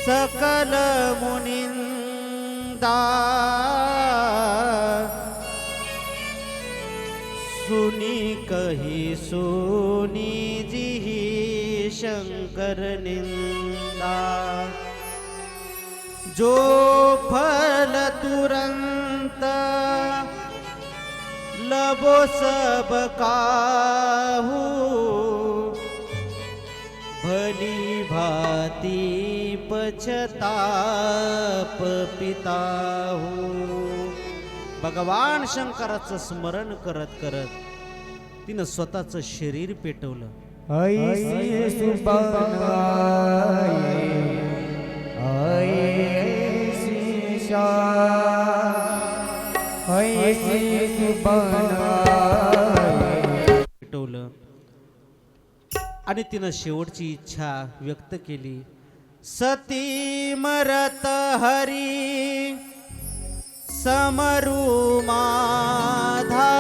सकल मुनिंदा, सुनी कही सुनी जी शंकर निंदा, जो फल तुरंत लबो सब काहू, भली भाती पछताप पिताहू. भगवान शंकराचं स्मरण करत करत तिनं स्वतःचं शरीर पेटवलं. पेटवलं आणि तिनं शेवटची इच्छा व्यक्त केली. सती मरत हरी समरू माधा,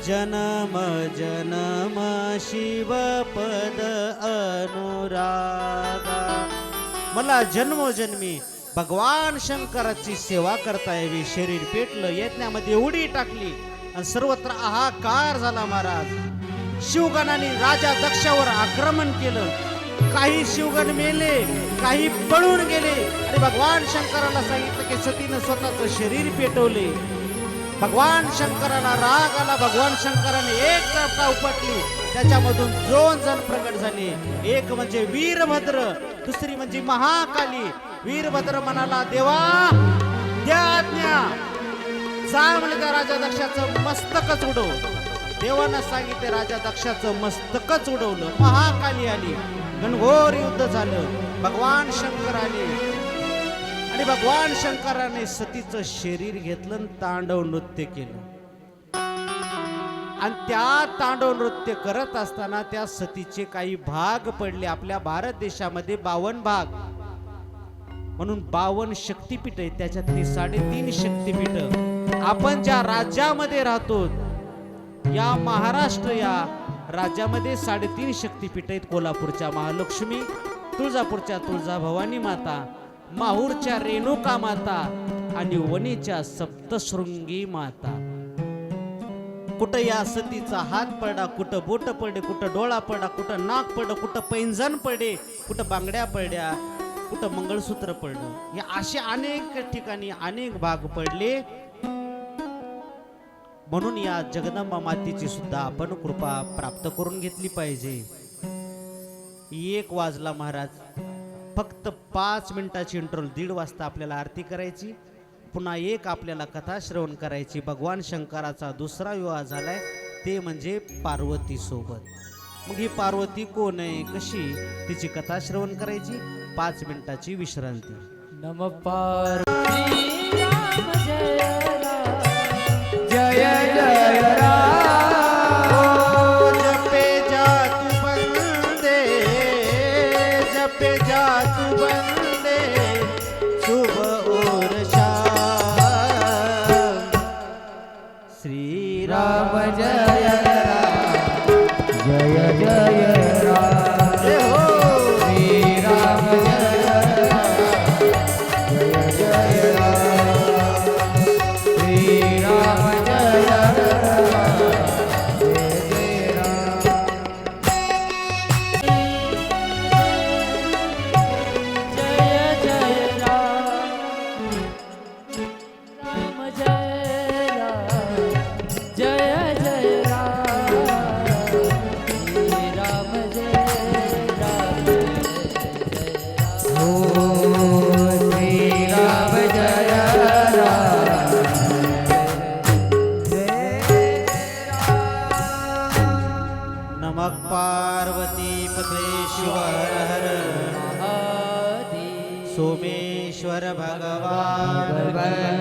जन्म जन्म शिवपद अनुरागा. मला जन्मोजन्मी भगवान शंकराची सेवा करता यावी. शरीर पेटलं, यज्ञामध्ये उडी टाकली आणि सर्वत्र हाहाकार झाला. महाराज, शिवगणाने राजा दक्षावर आक्रमण केलं. काही शिवगण मेले, काही पळून गेले आणि भगवान शंकराला सांगितलं की सतीनं स्वतःचं शरीर पेटवले. भगवान शंकराला राग आला. भगवान शंकराने एक चापटा उपटली, त्याच्यामधून 2 जण प्रकट झाले. एक म्हणजे वीरभद्र, दुसरी म्हणजे महाकाली. वीरभद्र म्हणाला, देवा द्या आज्ञा, जा म्हणजे त्या राजा दक्षाचं मस्तकच उडव. देवानं सांगितले, राजा दक्षाचं मस्तकच उडवलं. महाकाली आली, घनघोर युद्ध झालं. भगवान शंकर आले आणि भगवान शंकराने सतीचं शरीर घेतलं आणि तांडव नृत्य केलं. आणि त्या तांडव नृत्य करत असताना त्या सतीचे काही भाग पडले. आपल्या भारत देशामध्ये 52 भाग म्हणून 52 शक्तिपीठ आहेत. त्याच्यातली 3.5 शक्तिपीठ आपण ज्या राज्यामध्ये राहतो, या महाराष्ट्र या राज्यामध्ये 3.5 शक्तिपीठ आहेत. कोल्हापूरच्या महालक्ष्मी, तुळजापूरच्या तुळजाभवानी माता, माहूरच्या रेणुका माता आणि वणीच्या सप्तशृंगी माता. कुठं या सतीचा हात पडला, कुठं बोट पडले, कुठं डोळा पडला, कुठं नाक पडलं, कुठं पैंजण पडले, कुठं बांगड्या पडल्या, कुठं मंगळसूत्र पडलं. हे असे अनेक ठिकाणी अनेक भाग पडले. म्हणून या जगदंबा मातेची सुद्धा आपण कृपा प्राप्त करून घेतली पाहिजे. 1 वाजला महाराज, फक्त 5 मिनिटाची इंटरव्हल, 1:30 वाजता आपल्याला आरती करायची, पुन्हा 1 आपल्याला कथा श्रवण करायची. भगवान शंकराचा दुसरा विवाह झालाय, ते म्हणजे पार्वती सोबत. मग ही पार्वती कोण आहे, कशी, तिची कथा श्रवण करायची. 5 मिनिटाची विश्रांती. नम पार्वती राम जय राम, जय जय राम. ओ जपे जातु बंदे, जपे जातु बंदे, शुभ और शाम. श्री राम जय राम, जय जय राम. जय हो. श्री राम जय राम, जय जय राम. मग पार्वती पतेश्वर हर महादेव सोमेश्वर भगवान भगवान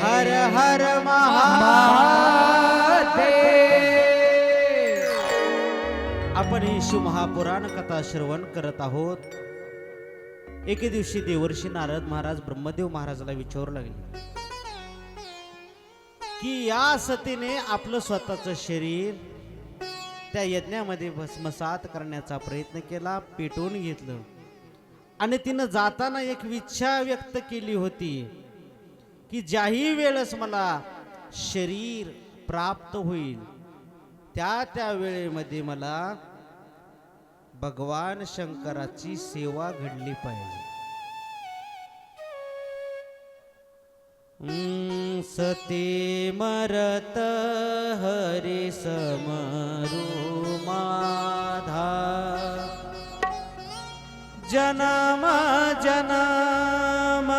हर हर महा महादेव. आपण ही शिवमहापुराण कथा श्रवण करत आहोत. एके दिवशी देवर्षी नारद महाराज ब्रह्मदेव महाराजाला विचारू लागले की या सतीने आपलं स्वतःचं शरीर त्या यज्ञामध्ये भस्मसात करण्याचा प्रयत्न केला, पेटवून घेतलं आणि तिनं जाताना एक इच्छा व्यक्त केली होती की ज्याही वेळेस मला शरीर प्राप्त होईल त्या वेळेमध्ये मला भगवान शंकराची सेवा घडली पाहिजे. सते मरत हरी समरू माधा जनम जनम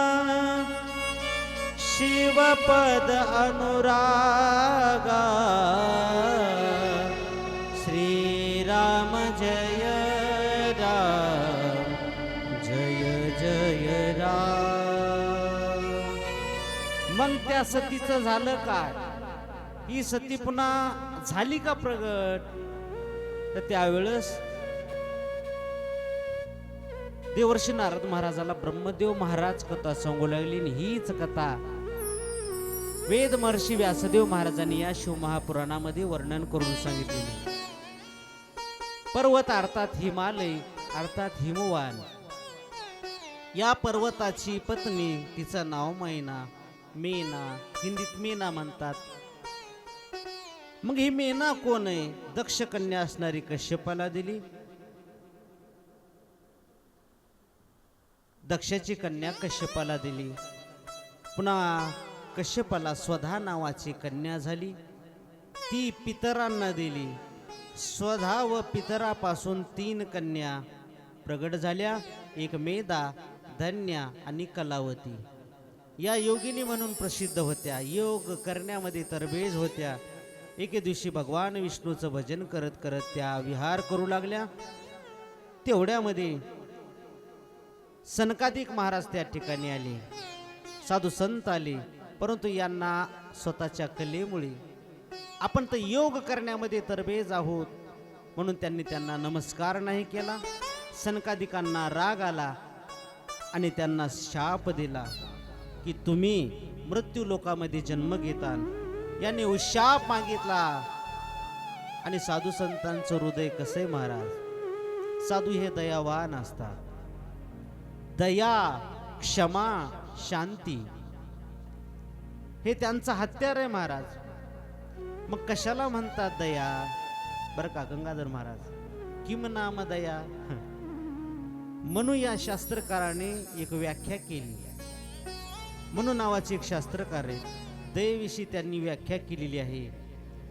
शिवपद अनुरागा श्रीराम जय राम जय जय राम. मग त्या सतीचं झालं काय? ही सती पुन्हा झाली का प्रगट? तर त्यावेळेस देवर्षी नारद महाराजाला ब्रह्मदेव महाराज कथा सांगू लागली आणि हीच कथा वेद महर्षी व्यासदेव महाराजांनी या शिवमहापुराणामध्ये वर्णन करून सांगितलेली. पर्वत अर्थात हिमालय अर्थात हिमवान, या पर्वताची पत्नी तिचं नाव मैना, मेना, हिंदीत मेना म्हणतात. मग ही मेना कोण आहे? दक्ष कन्या असणारी कश्यपाला दिली. दक्षाची कन्या कश्यपाला दिली. पुन्हा कश्यपाला स्वधा नावाची कन्या झाली, ती पितरांना दिली. स्वधा व पितरापासून 3 कन्या प्रगट झाल्या, एक मेधा, धन्या आणि कलावती. या योगिनी म्हणून प्रसिद्ध होत्या, योग करण्यामध्ये तरबेज होत्या. एके दिवशी भगवान विष्णूचं भजन करत करत त्या विहार करू लागल्या. तेवढ्यामध्ये सनकादिक महाराज त्या ठिकाणी आले, साधू संत आले, परंतु यांना स्वतःच्या कलेमुळे आपण तर योग करण्यामध्ये तरबेज आहोत म्हणून त्यांनी त्यांना नमस्कार नाही केला. सनकादिकांना राग आला आणि त्यांना शाप दिला की तुम्ही मृत्यू लोकामध्ये जन्म घेता. यांनी शाप मागितला. आणि साधू संतांचं हृदय कसे महाराज? साधू हे दयावान असतात. दया, क्षमा, शांती हे त्यांचं हत्यार आहे महाराज. मग कशाला म्हणतात दया? बरं का गंगाधर महाराज, किम नाम दया म्हणून या शास्त्रकाराने एक व्याख्या केली. म्हणून नावाचे एक शास्त्रकार आहे, दयेविषयी त्यांनी व्याख्या केलेली आहे.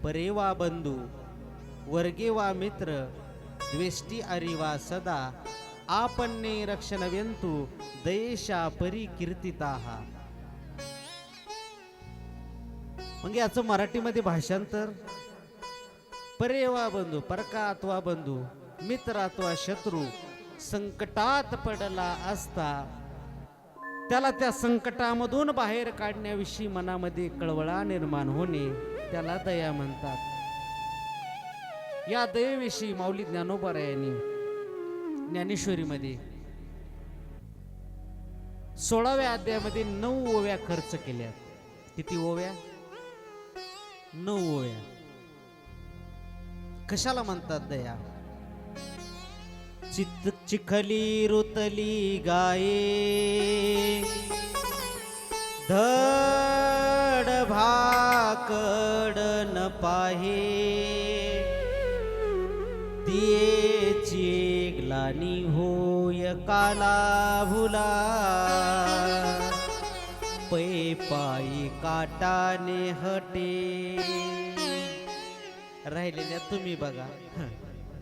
परे वा बंधू, वर्गे वा मित्र, द्वेष्टी अरिवा सदा, आपन्ने रक्षणव्यंतु दयेशा परी कीर्तिताहा. मग याचं मराठीमध्ये भाषांतर, परे वा बंधू, परका अथवा बंधू, मित्र अथवा शत्रू संकटात पडला असता त्याला त्या संकटामधून बाहेर काढण्याविषयी मनामध्ये कळवळा निर्माण होणे, त्याला दया म्हणतात. या दयेविषयी माऊली ज्ञानोबा यांनी ज्ञानेश्वरीमध्ये 16व्या अध्यायामध्ये 9 ओव्या खर्च केल्या. किती ओव्या? 9 ओव्या. कशाला म्हणतात दया? चित्त चिखली रुतली गाये, धड भाकड न पाहे, तियेची ग्लानी होय काला भुला, पै पायी काटाने हटे. राहिलेल्या तुम्ही बघा,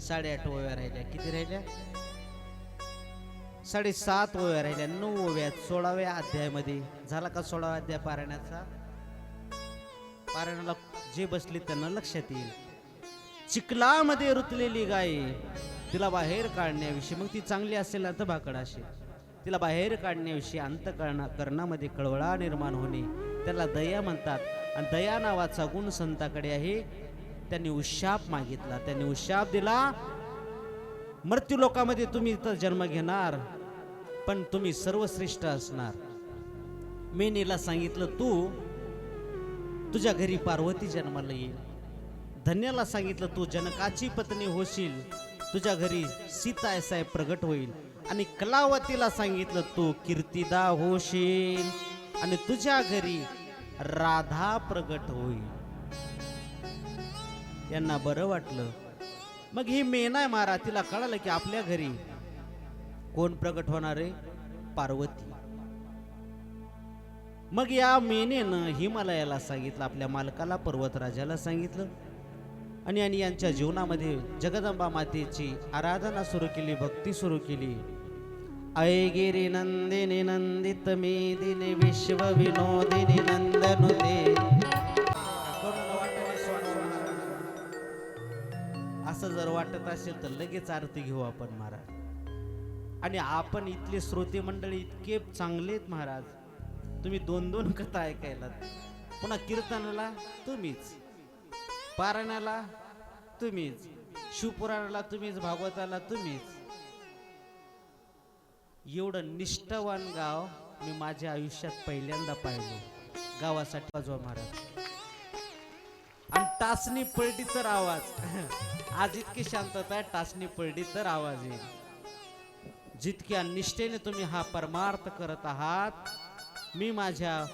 8.5 ओव्या राहिल्या. किती राहिल्या? 7.5 ओव्या राहिल्या. 9 ओव्या 16व्या अध्यायामध्ये. झाला का 16वा अध्याय पारायणाचा? पारायणाला जे बसले त्यांना लक्षात येईल. चिखलामध्ये रुतलेली गाय, तिला बाहेर काढण्याविषयी, मग ती चांगली असेल तर भाकड असेल, तिला बाहेर काढण्याविषयी अंतःकरणामध्ये कळवळा निर्माण होणे, त्याला दया म्हणतात. आणि दया नावाचा गुण संताकडे आहे. त्यांनी उशाप मागितला, त्यांनी उशाप दिला. मृत्यू लोकामध्ये तुम्ही तर जन्म घेणार, पण तुम्ही सर्वश्रेष्ठ असणार. मेनीला सांगितलं तू तुझ्या घरी पार्वती जन्माला येईल. धन्याला सांगितलं तू जनकाची पत्नी होशील, तुझ्या घरी सीता साहेब प्रगट होईल. आणि कलावतीला सांगितलं तू कीर्तिदा होशील आणि तुझ्या घरी राधा प्रगट होईल. यांना बरं वाटलं. मग ही मेना मारा, तिला कळालं की आपल्या घरी कोण प्रगट होणार आहे? पार्वती. मग या मेनेनं हिमालयाला सांगितलं, आपल्या मालकाला पर्वतराजाला सांगितलं. आणि यांच्या जीवनामध्ये जगदंबा मातेची आराधना सुरू केली, भक्ती सुरू केली. ऐगिरी नंदिनी नंदित मेदिनी विश्व विनोदिनी नंदनुते. असं जर वाटत असेल तर लगेच आरती घेऊ आपण महाराज. आणि आपण इथले श्रोते मंडळी इतके चांगलेत महाराज, तुम्ही 2-2 कथा ऐकायला, पुन्हा कीर्तनाला तुम्हीच, पारायणाला तुम्हीच, शिवपुराणाला तुम्हीच, भागवताला तुम्हीच. एवढं निष्ठावान गाव मी माझ्या आयुष्यात पहिल्यांदा पाहिलं. गावासाठी वाजवा महाराज. आणि टाचणी पलटी तर आवाज, आज इतकी शांतता आहे, टाचणी पलटी तर आवाज येईल. जितक्या निष्ठेने तुम्ही हा परमार्थ करत आहात, मी माझ्या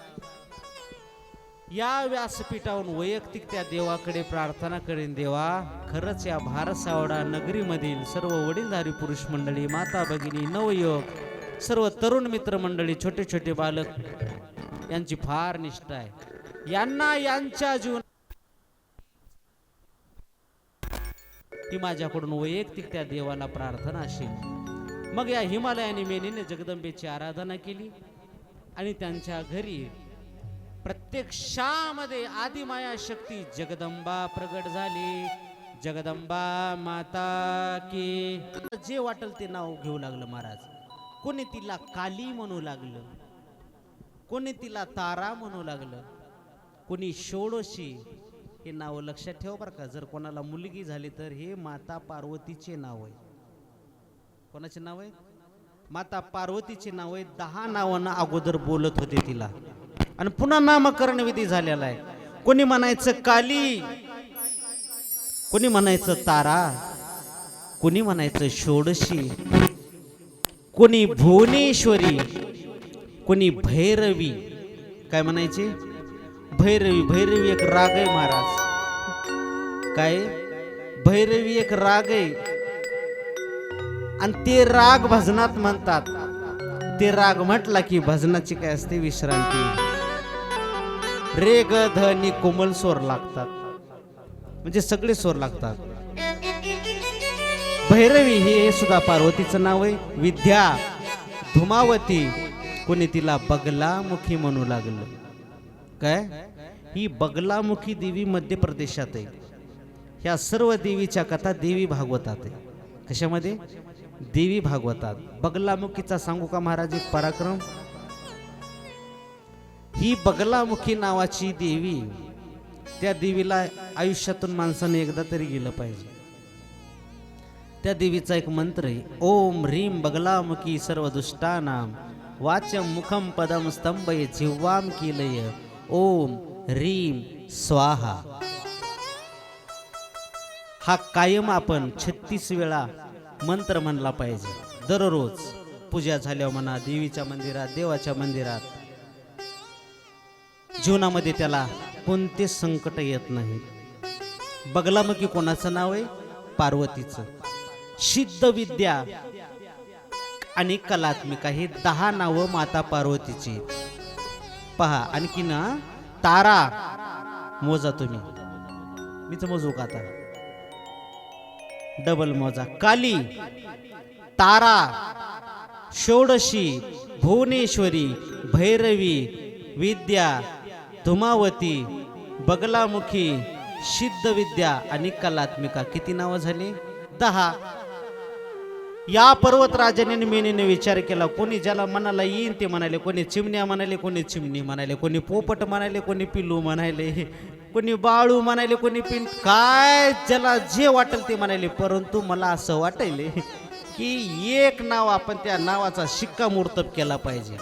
या व्यासपीठावरून वैयक्तिक त्या देवाकडे प्रार्थना करेन. देवा, खरंच या भारसावडा नगरीमधील सर्व वडीलधारी पुरुष मंडळी, माता भगिनी, नवयुवक, सर्व तरुण मित्र मंडळी, छोटे छोटे बालक यांची फार निष्ठा आहे. यांना यांच्या जीवन ही माझ्याकडून वैयक्तिक त्या देवाला प्रार्थना असेल. मग या हिमालयाने मेनीने जगदंबेची आराधना केली आणि त्यांच्या घरी प्रत्यक्षामध्ये आदिमाया शक्ती जगदंबा प्रगट झाली. जगदंबा माता की. जे वाटल ते नाव घेऊ लागलं महाराज. कोणी तिला काली म्हणू लागलं, कोणी तिला तारा म्हणू लागलं, कोणी षोडशी. हे नाव लक्षात ठेव बरं का. जर कोणाला मुलगी झाली तर हे माता पार्वतीचे नाव आहे. कोणाचे नाव आहे? माता पार्वतीचे नाव आहे. 10 नावांना अगोदर बोलत होते तिला आणि पुन्हा नामकरण विधी झालेला आहे. कोणी म्हणायचं काली, कोणी म्हणायचं तारा, कोणी म्हणायचं षोडशी, कोणी भुवनेश्वरी, कोणी भैरवी. काय म्हणायचे? भैरवी. भैरवी एक राग आहे महाराज. काय? भैरवी एक राग आहे आणि ते राग भजनात म्हणतात. ते राग म्हटला की भजनाची काय असते? विश्रांती. रे ग ध नि कोमल स्वर लागतात, म्हणजे सगळे स्वर लागतात. भैरवी हे सुद्धा पार्वतीचं नाव आहे. विद्या, धुमावती, कोणी तिला बगलामुखी म्हणू लागलं. काय? ही बगलामुखी देवी मध्य प्रदेशात आहे. ह्या सर्व देवीच्या कथा देवी भागवतात आहे. कशामध्ये? देवी भागवतात. बगलामुखीचा सांगू का महाराज एक पराक्रम? ही बगलामुखी नावाची देवी, त्या देवीला आयुष्यातून माणसाने एकदा तरी गेलं पाहिजे. त्या देवीचा एक मंत्र आहे, ओम ह्रीम बगलामुखी सर्व दुष्टानाम वाचम मुखम पदम स्तंभय जिह्वाम कीलय ओम ह्रीम स्वाहा. हा कायम आपण 36 वेळा मंत्र म्हणला पाहिजे दररोज. पूजा झाल्यावर म्हणा, देवीच्या मंदिरात, देवाच्या मंदिरात. जीवनामध्ये त्याला कोणते संकट येत नाही. बगलामुखी कोणाचं नाव आहे? पार्वतीचं. सिद्ध विद्या आणि कलात्मिका हे 10 नावं माता पार्वतीची. पहा आणखी ना, तारा मोजा तुम्ही, मीच मोजू का आता? डबल मोजा. काली, तारा, षोडशी, भुवनेश्वरी, भैरवी, विद्या, धुमावती, बगलामुखी, सिद्ध विद्या आणि कलात्मिका किती नावं झाली 10. या पर्वतराजाने मेनेने विचार केला. कोणी ज्याला मनाला येईन ते म्हणाले, कोणी चिमण्या म्हणाले, कोणी चिमणी म्हणाले, कोणी पोपट म्हणाले, कोणी पिल्लू म्हणाले, कोणी बाळू म्हणाले, कोणी पिन, काय ज्याला जे वाटेल ते म्हणाले. परंतु मला असं वाटायले की एक नाव आपण त्या नावाचा शिक्कामोर्तब केला पाहिजे.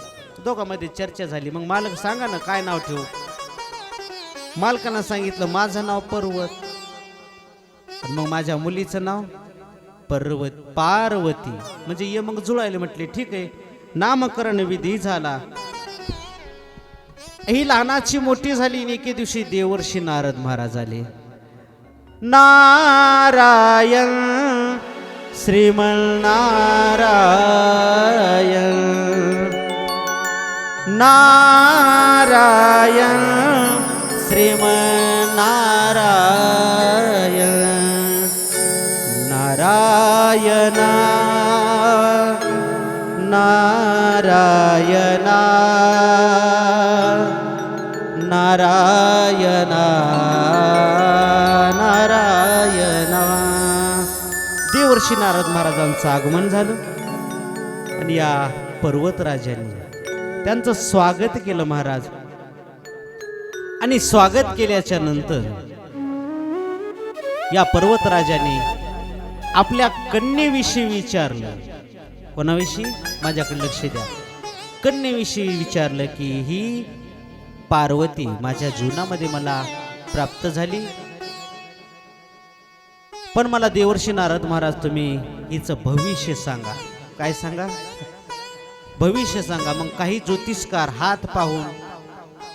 दोघांमध्ये चर्चा झाली. मग मालक सांगा ना काय नाव ठेवू. मालकानं सांगितलं माझं नाव पर्वत आणि मग माझ्या मुलीचं नाव पार्वती. म्हणजे ये मग जुळायला म्हटले ठीक आहे. नामकरण विधी झाला. ही लहानाची मोठी झाली आणि एके दिवशी देवर्षी नारद महाराज आले. नारायण श्रीमन्नारायण नारायण श्रीमन्नारायण नारायण नारायण नारायण नारायण. देवर्षी नारद महाराजांचं आगमन झालं आणि या पर्वतराजांनी त्यांचं स्वागत केलं महाराज. आणि स्वागत केल्याच्या नंतर या पर्वतराजाने आपल्या कन्येविषयी विचारलं. कोणाविषयी? माझ्याकडे लक्ष द्या. कन्येविषयी विचारलं की ही पार्वती माझ्या जीवनामध्ये मला प्राप्त झाली, पण मला देवर्षी नारद महाराज तुम्ही हिचं भविष्य सांगा. काय सांगा? भविष्य सांगा. मग काही ज्योतिषकार हात पाहून,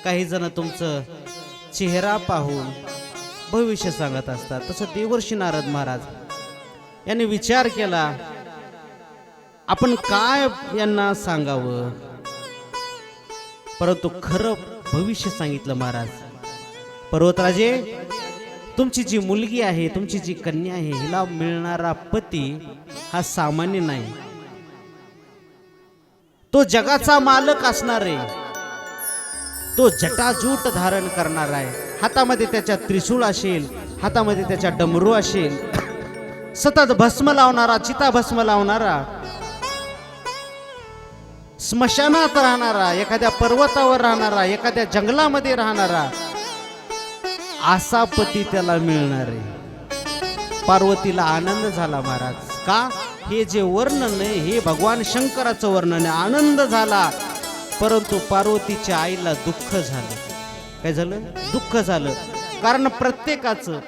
काही जण तुमचं चेहरा पाहून भविष्य सांगत असतात. तसं देवर्षी नारद महाराज यांनी विचार केला आपण काय यांना सांगावं, परंतु खरं भविष्य सांगितलं महाराज. पर्वतराजे, तुमची जी मुलगी आहे, तुमची जी कन्या आहे, हिला मिळणारा पती हा सामान्य नाही. तो जगाचा मालक असणार आहे. तो जटाजूट धारण करणार आहे. हातामध्ये त्याच्या त्रिशूळ असेल, हातामध्ये त्याच्या डमरू असेल, सतत भस्म लावणारा, चिता भस्म लावणारा, स्मशानात राहणारा, एखाद्या पर्वतावर राहणारा, एखाद्या जंगलामध्ये राहणारा असा पती त्याला मिळणार आहे. पार्वतीला आनंद झाला महाराज. का? हे जे वर्णन आहे हे भगवान शंकराचं वर्णन आहे. आनंद झाला. परंतु पार्वतीच्या आईला दुःख झालं. काय झालं? दुःख झालं. कारण प्रत्येकाचं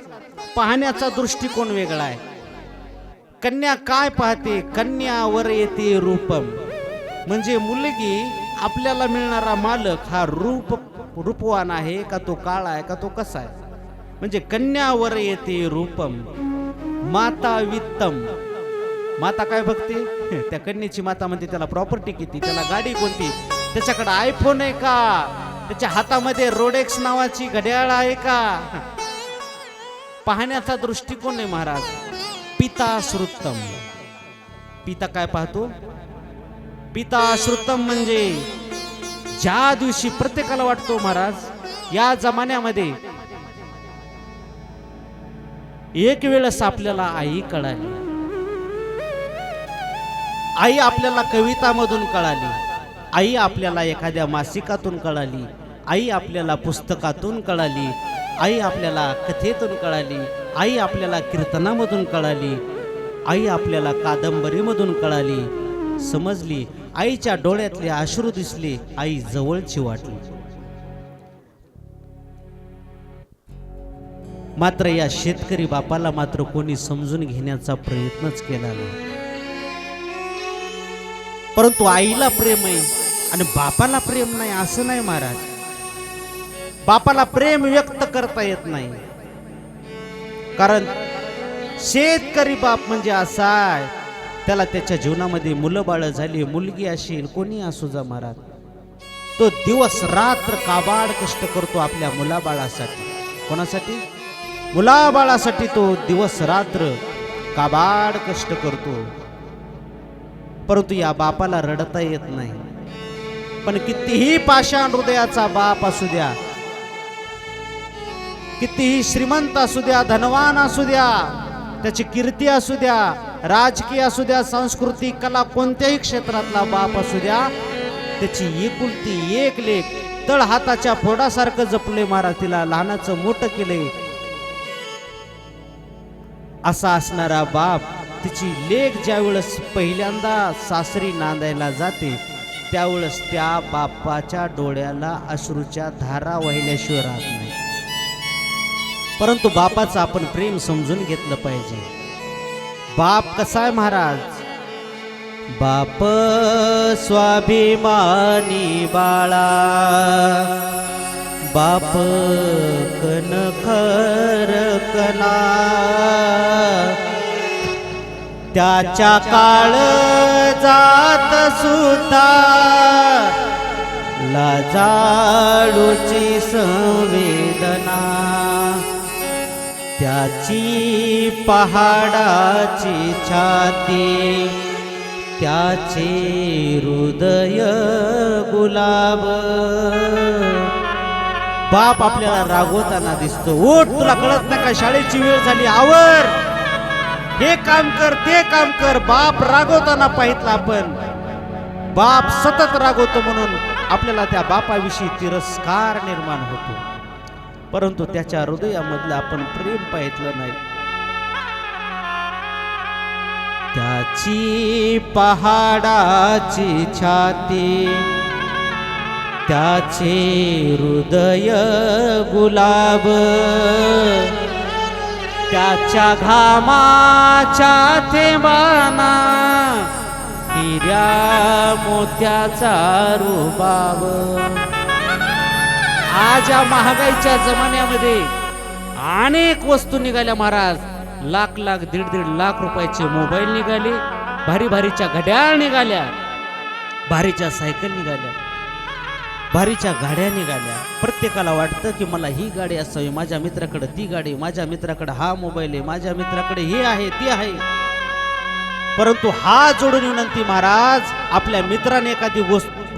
पाहण्याचा दृष्टिकोन वेगळा आहे. कन्या काय पाहते? कन्यावर येते रूपम. म्हणजे मुलगी, आपल्याला मिळणारा मालक हा रूपवान आहे का, तो काळा आहे का, तो कसा आहे. म्हणजे कन्यावर येते रूपम माता वित्तम. माता काय बघते? त्या कन्याची माता म्हणते त्याला प्रॉपर्टी किती, त्याला गाडी कोणती, त्याच्याकडे आयफोन आहे का, त्याच्या हातामध्ये रोडेक्स नावाची घड्याळ आहे का. पाहण्याचा दृष्टिकोन आहे महाराज. पिता श्रुतम. पिता काय पाहतो? पिता श्रुतम म्हणजे ज्या दिवशी प्रत्येकाला वाटतो महाराज या जमान्यामध्ये एक वेळेस आपल्याला आई कळाली. आई आपल्याला कवितामधून कळाली, आई आपल्याला एखाद्या मासिकातून कळाली, आई आपल्याला पुस्तकातून कळाली, आई आपल्याला कथेतून कळाली, आई आपल्याला कीर्तनामधून कळाली, आई आपल्याला कादंबरीमधून कळाली, समजली. आईच्या डोळ्यातले अश्रू दिसले, आई जवळची वाटली. मात्र या शेतकरी बापाला मात्र कोणी समजून घेण्याचा प्रयत्नच केला नाही. परंतु आईला प्रेम आहे आणि बापाला प्रेम नाही असं नाही महाराज. बापाला प्रेम व्यक्त करता येत नाही. कारण शेतकरी बाप म्हणजे असा आहे, त्याला त्याच्या जीवनामध्ये मुलं बाळ झाली, मुलगी असेल, कोणी असू जा महाराज, तो दिवस रात्र काबाड कष्ट करतो आपल्या मुलाबाळासाठी. कोणासाठी? मुलाबाळासाठी तो दिवस रात्र काबाड कष्ट करतो. परंतु या बापाला रडता येत नाही. पण कितीही पाषाण हृदयाचा बाप असू द्या, कितीही श्रीमंत असू द्या, धनवान असू द्या, त्याची कीर्ती असू द्या, राजकीय असू द्या, सांस्कृतिक कला कोणत्याही क्षेत्रातला बाप असू द्या, त्याची एकुलती एक लेक तळ हाताच्या फोडासारखं जपले महाराज, तिला लहानाचं मोठं केले असा असणारा बाप, तिची लेक ज्या वेळेस पहिल्यांदा सासरी नांदायला जाते त्यावेळेस त्या बापाच्या डोळ्याला अश्रूच्या धारा वाहिल्याशिवाय राहत नाही. परंतु बापाचं आपण प्रेम समजून घेतलं पाहिजे. बाप कसा आहे महाराज? बाप स्वाभिमानी बाळा, बाप कणखर कणा, त्याच्या काळ जात सुद्धा लाजाळूची संवेदना, त्याची पहाडाची छाती, त्याचे हृदय गुलाब. बाप आपल्याला रागवताना दिसतो. उठ, तुला कळत नाही का शाळेची वेळ झाली, आवर, हे काम कर, ते काम कर. बाप रागवताना पाहितला आपण. बाप सतत रागवतो म्हणून आपल्याला त्या बापाविषयी तिरस्कार निर्माण होतो, परंतु त्याच्या हृदयामधलं आपण प्रेम पाहितलं नाही. त्याची पहाडाची छाती, त्याचे हृदय गुलाब, त्याच्या घामाच्या थेंबाना हिऱ्या मोत्याचा रुबाब. आज या महागाईच्या जमान्यामध्ये अनेक वस्तू निघाल्या महाराज. लाख लाख दीड दीड लाख रुपयाचे मोबाईल निघाले, भारी भारीच्या घड्याळ निघाल्या, भारीच्या सायकल निघाल्या, भारीच्या गाड्या निघाल्या. प्रत्येकाला वाटतं की मला ही गाडी असावी, माझ्या मित्राकडे ती गाडी, माझ्या मित्राकडे हा मोबाईल आहे, माझ्या मित्राकडे हे आहे ते आहे. परंतु हात जोडून विनंती महाराज, आपल्या मित्राने एखादी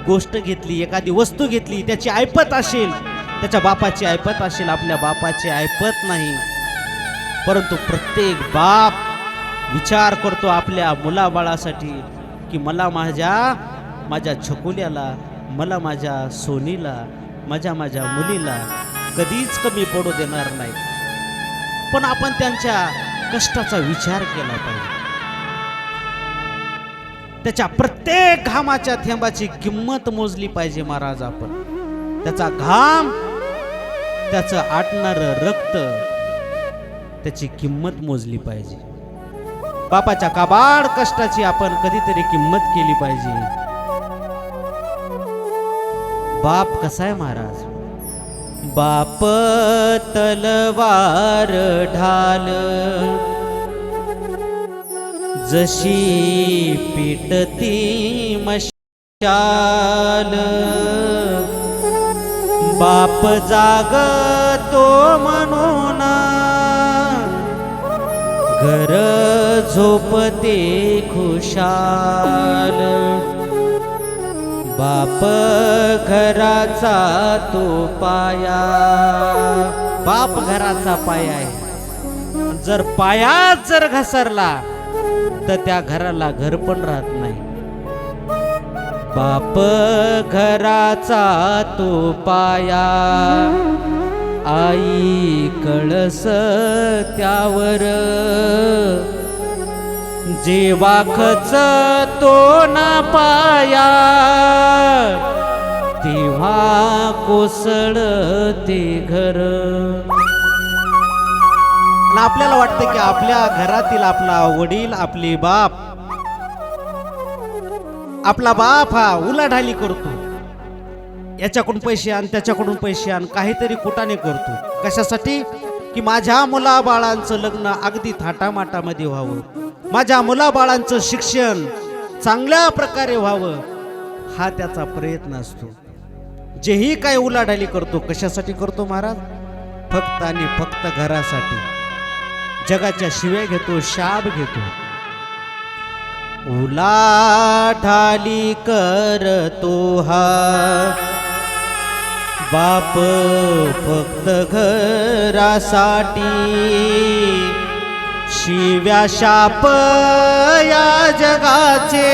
गोष्ट घेतली, एखादी वस्तू घेतली, त्याची ऐपत असेल, त्याच्या बापाची ऐपत असेल, आपल्या बापाची ऐपत नाही. परंतु प्रत्येक बाप विचार करतो आपल्या मुलाबाळासाठी की मला माझ्या छकुल्याला, मला माझ्या सोनीला, माझ्या मुलीला कधीच कमी पडू देणार नाही. पण आपण त्यांच्या कष्टाचा विचार केला पाहिजे. त्याच्या प्रत्येक घामाच्या थेंबाची किंमत मोजली पाहिजे महाराज आपण. त्याचा घाम, त्याचं आटणारं रक्त, त्याची किंमत मोजली पाहिजे. बापाच्या काबाड कष्टाची आपण कधीतरी किंमत केली पाहिजे. बाप कसा आहे महाराज? बाप तलवार ढाल, जशी पेटती मशाल, बाप जागतो म्हणून घर झोपते खुशाल. बाप घराचा तो पाया, बाप घराचा पाया आहे. जर पायाच जर घसरला तर त्या घराला घर पण राहत नाही. बाप घराचा तो पाया, आई कळस त्यावर, जेव्हा खच तो ना पाया, तेव्हा कोसळते घर. आपल्याला वाटतं की आपल्या घरातील आपला वडील, आपले बाप, आपला बाप हा उलाढाली करतो, याच्याकडून पैसे आण, त्याच्याकडून पैसे आण, काहीतरी कुटाने करतो. कशासाठी? की माझ्या मुलाबाळांचं लग्न अगदी थाटामाटामध्ये व्हावं, माझ्या मुलाबाळांचं शिक्षण चांगल्या प्रकारे व्हावं, हा त्याचा प्रयत्न असतो. जेही काही उलाढाली करतो, कशासाठी करतो महाराज? फक्त आणि फक्त घरासाठी. जगाच्या शिव्या घेतो, शाप घेतो. उलाढाली करतो हा बाप फक्त घरासाठी शिव्या शाप या जगाचे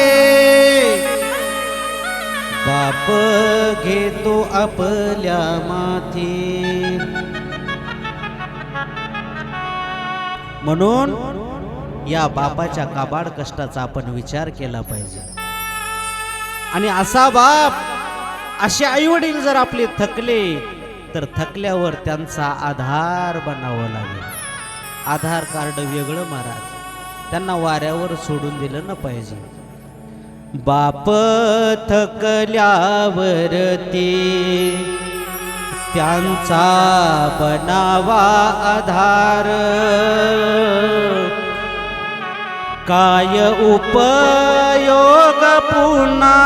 बाप घेतो आपल्या माथी. म्हणून या बापाच्या काबाड कष्टाचा आपण विचार केला पाहिजे. आणि असा बाप, असे आई वडील जर आपले थकले तर थकल्यावर त्यांचा आधार बनावं लागेल. आधार कार्ड वेगळं महाराज, त्यांना वाऱ्यावर सोडून दिलं न पाहिजे. बाप थकल्यावर ते त्यांचा बनावा आधार. काय उपयोग पुन्हा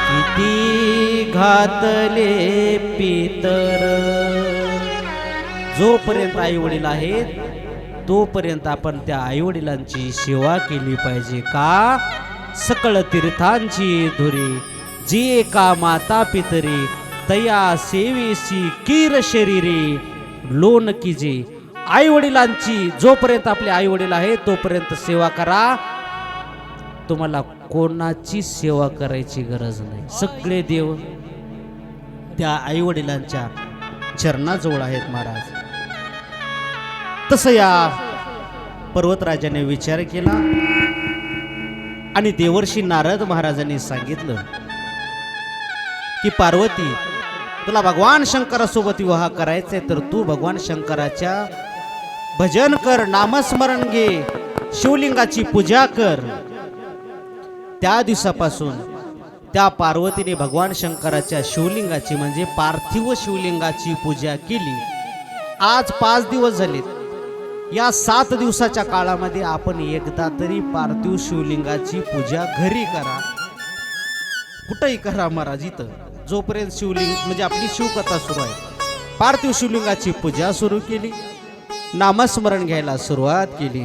किती घातले पितर. जोपर्यंत आई वडील आहेत तोपर्यंत आपण त्या आई वडिलांची सेवा केली पाहिजे. का सकळ तीर्थांची धुरी जे का माता पितरी तया सेवेसी कीर शरीरे लोन कीजे. आई वडिलांची जोपर्यंत आपले आई वडील आहेत तोपर्यंत सेवा करा. तुम्हाला कोणाची सेवा करायची गरज नाही. सगळे देव त्या आई वडिलांच्या चरणाजवळ आहेत महाराज. तसं या पर्वतराजाने विचार केला आणि देवर्षी नारद महाराजांनी सांगितलं की पार्वती, तुला भगवान शंकरासोबत विवाह करायचंय तर तू भगवान शंकराच्या भजन कर, नामस्मरण घे, शिवलिंगाची पूजा कर. त्या दिवसापासून त्या पार्वतीने भगवान शंकराच्या शिवलिंगाची म्हणजे पार्थिव शिवलिंगाची पूजा केली. आज 5 दिवस झालेत. या 7 दिवसाच्या काळामध्ये आपण एकदा तरी पार्थिव शिवलिंगाची पूजा घरी करा, कुठंही करा महाराज. इथं जोपर्यंत शिवलिंग म्हणजे आपली शिवकथा सुरू आहे, पार्थिव शिवलिंगाची पूजा सुरू केली, नामस्मरण घ्यायला सुरुवात केली.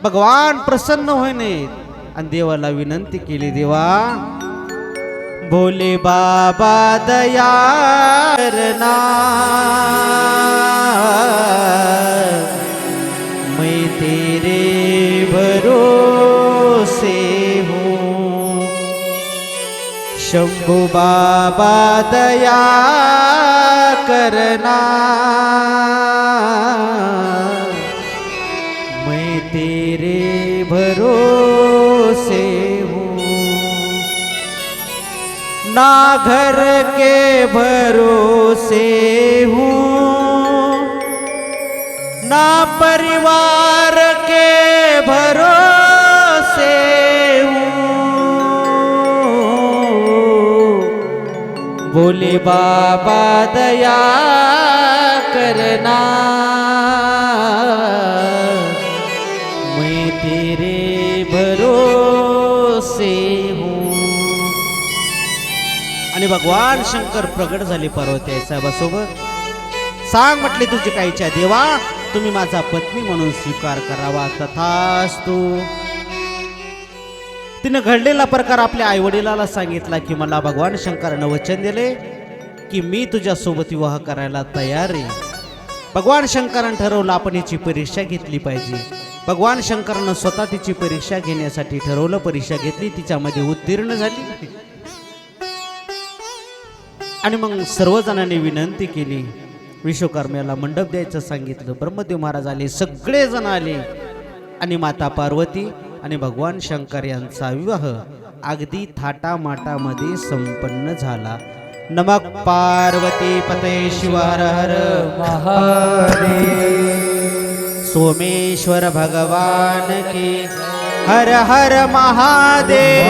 भगवान प्रसन्न होईने आणि देवाला विनंती केली, देवा भोले बाबा दया करना, मैं तेरे भरोसे हूँ. शंभू बाबा दया करना, मैं तेरे भरोसे हूँ. ना घर के भरोसे हूँ, ना परिवार के भरोसे हूँ. बोले बाबा दया करना, मैं तेरे भरोसे हूँ. आणि भगवान शंकर प्रगट झाले पार्वती साहेबासोबत. सांग म्हटले तुझी काय इच्छा देवा, तुम्ही माझा पत्नी म्हणून स्वीकार करावा. तथास्तु. तिने घडलेला प्रकार आपल्या आई वडिलाला सांगितला की मला भगवान शंकरानं वचन दिले की मी तुझ्यासोबत विवाह करायला तयार आहे. भगवान शंकरानं ठरवलं आपण हिची परीक्षा घेतली पाहिजे. भगवान शंकरानं स्वतः तिची परीक्षा घेण्यासाठी ठरवलं. परीक्षा घेतली, तिच्यामध्ये उत्तीर्ण झाली आणि मग सर्वजणांनी विनंती केली. विश्वकर्म्याला मंडप द्यायचं सांगितलं. ब्रह्मदेव महाराज आले, सगळे जण आले आणि माता पार्वती आणि भगवान शंकर यांचा विवाह अगदी थाटामाटामध्ये संपन्न झाला. नमः पार्वती पते शिव हर हर महादेव. सोमेश्वर भगवान की हर हर महादेव.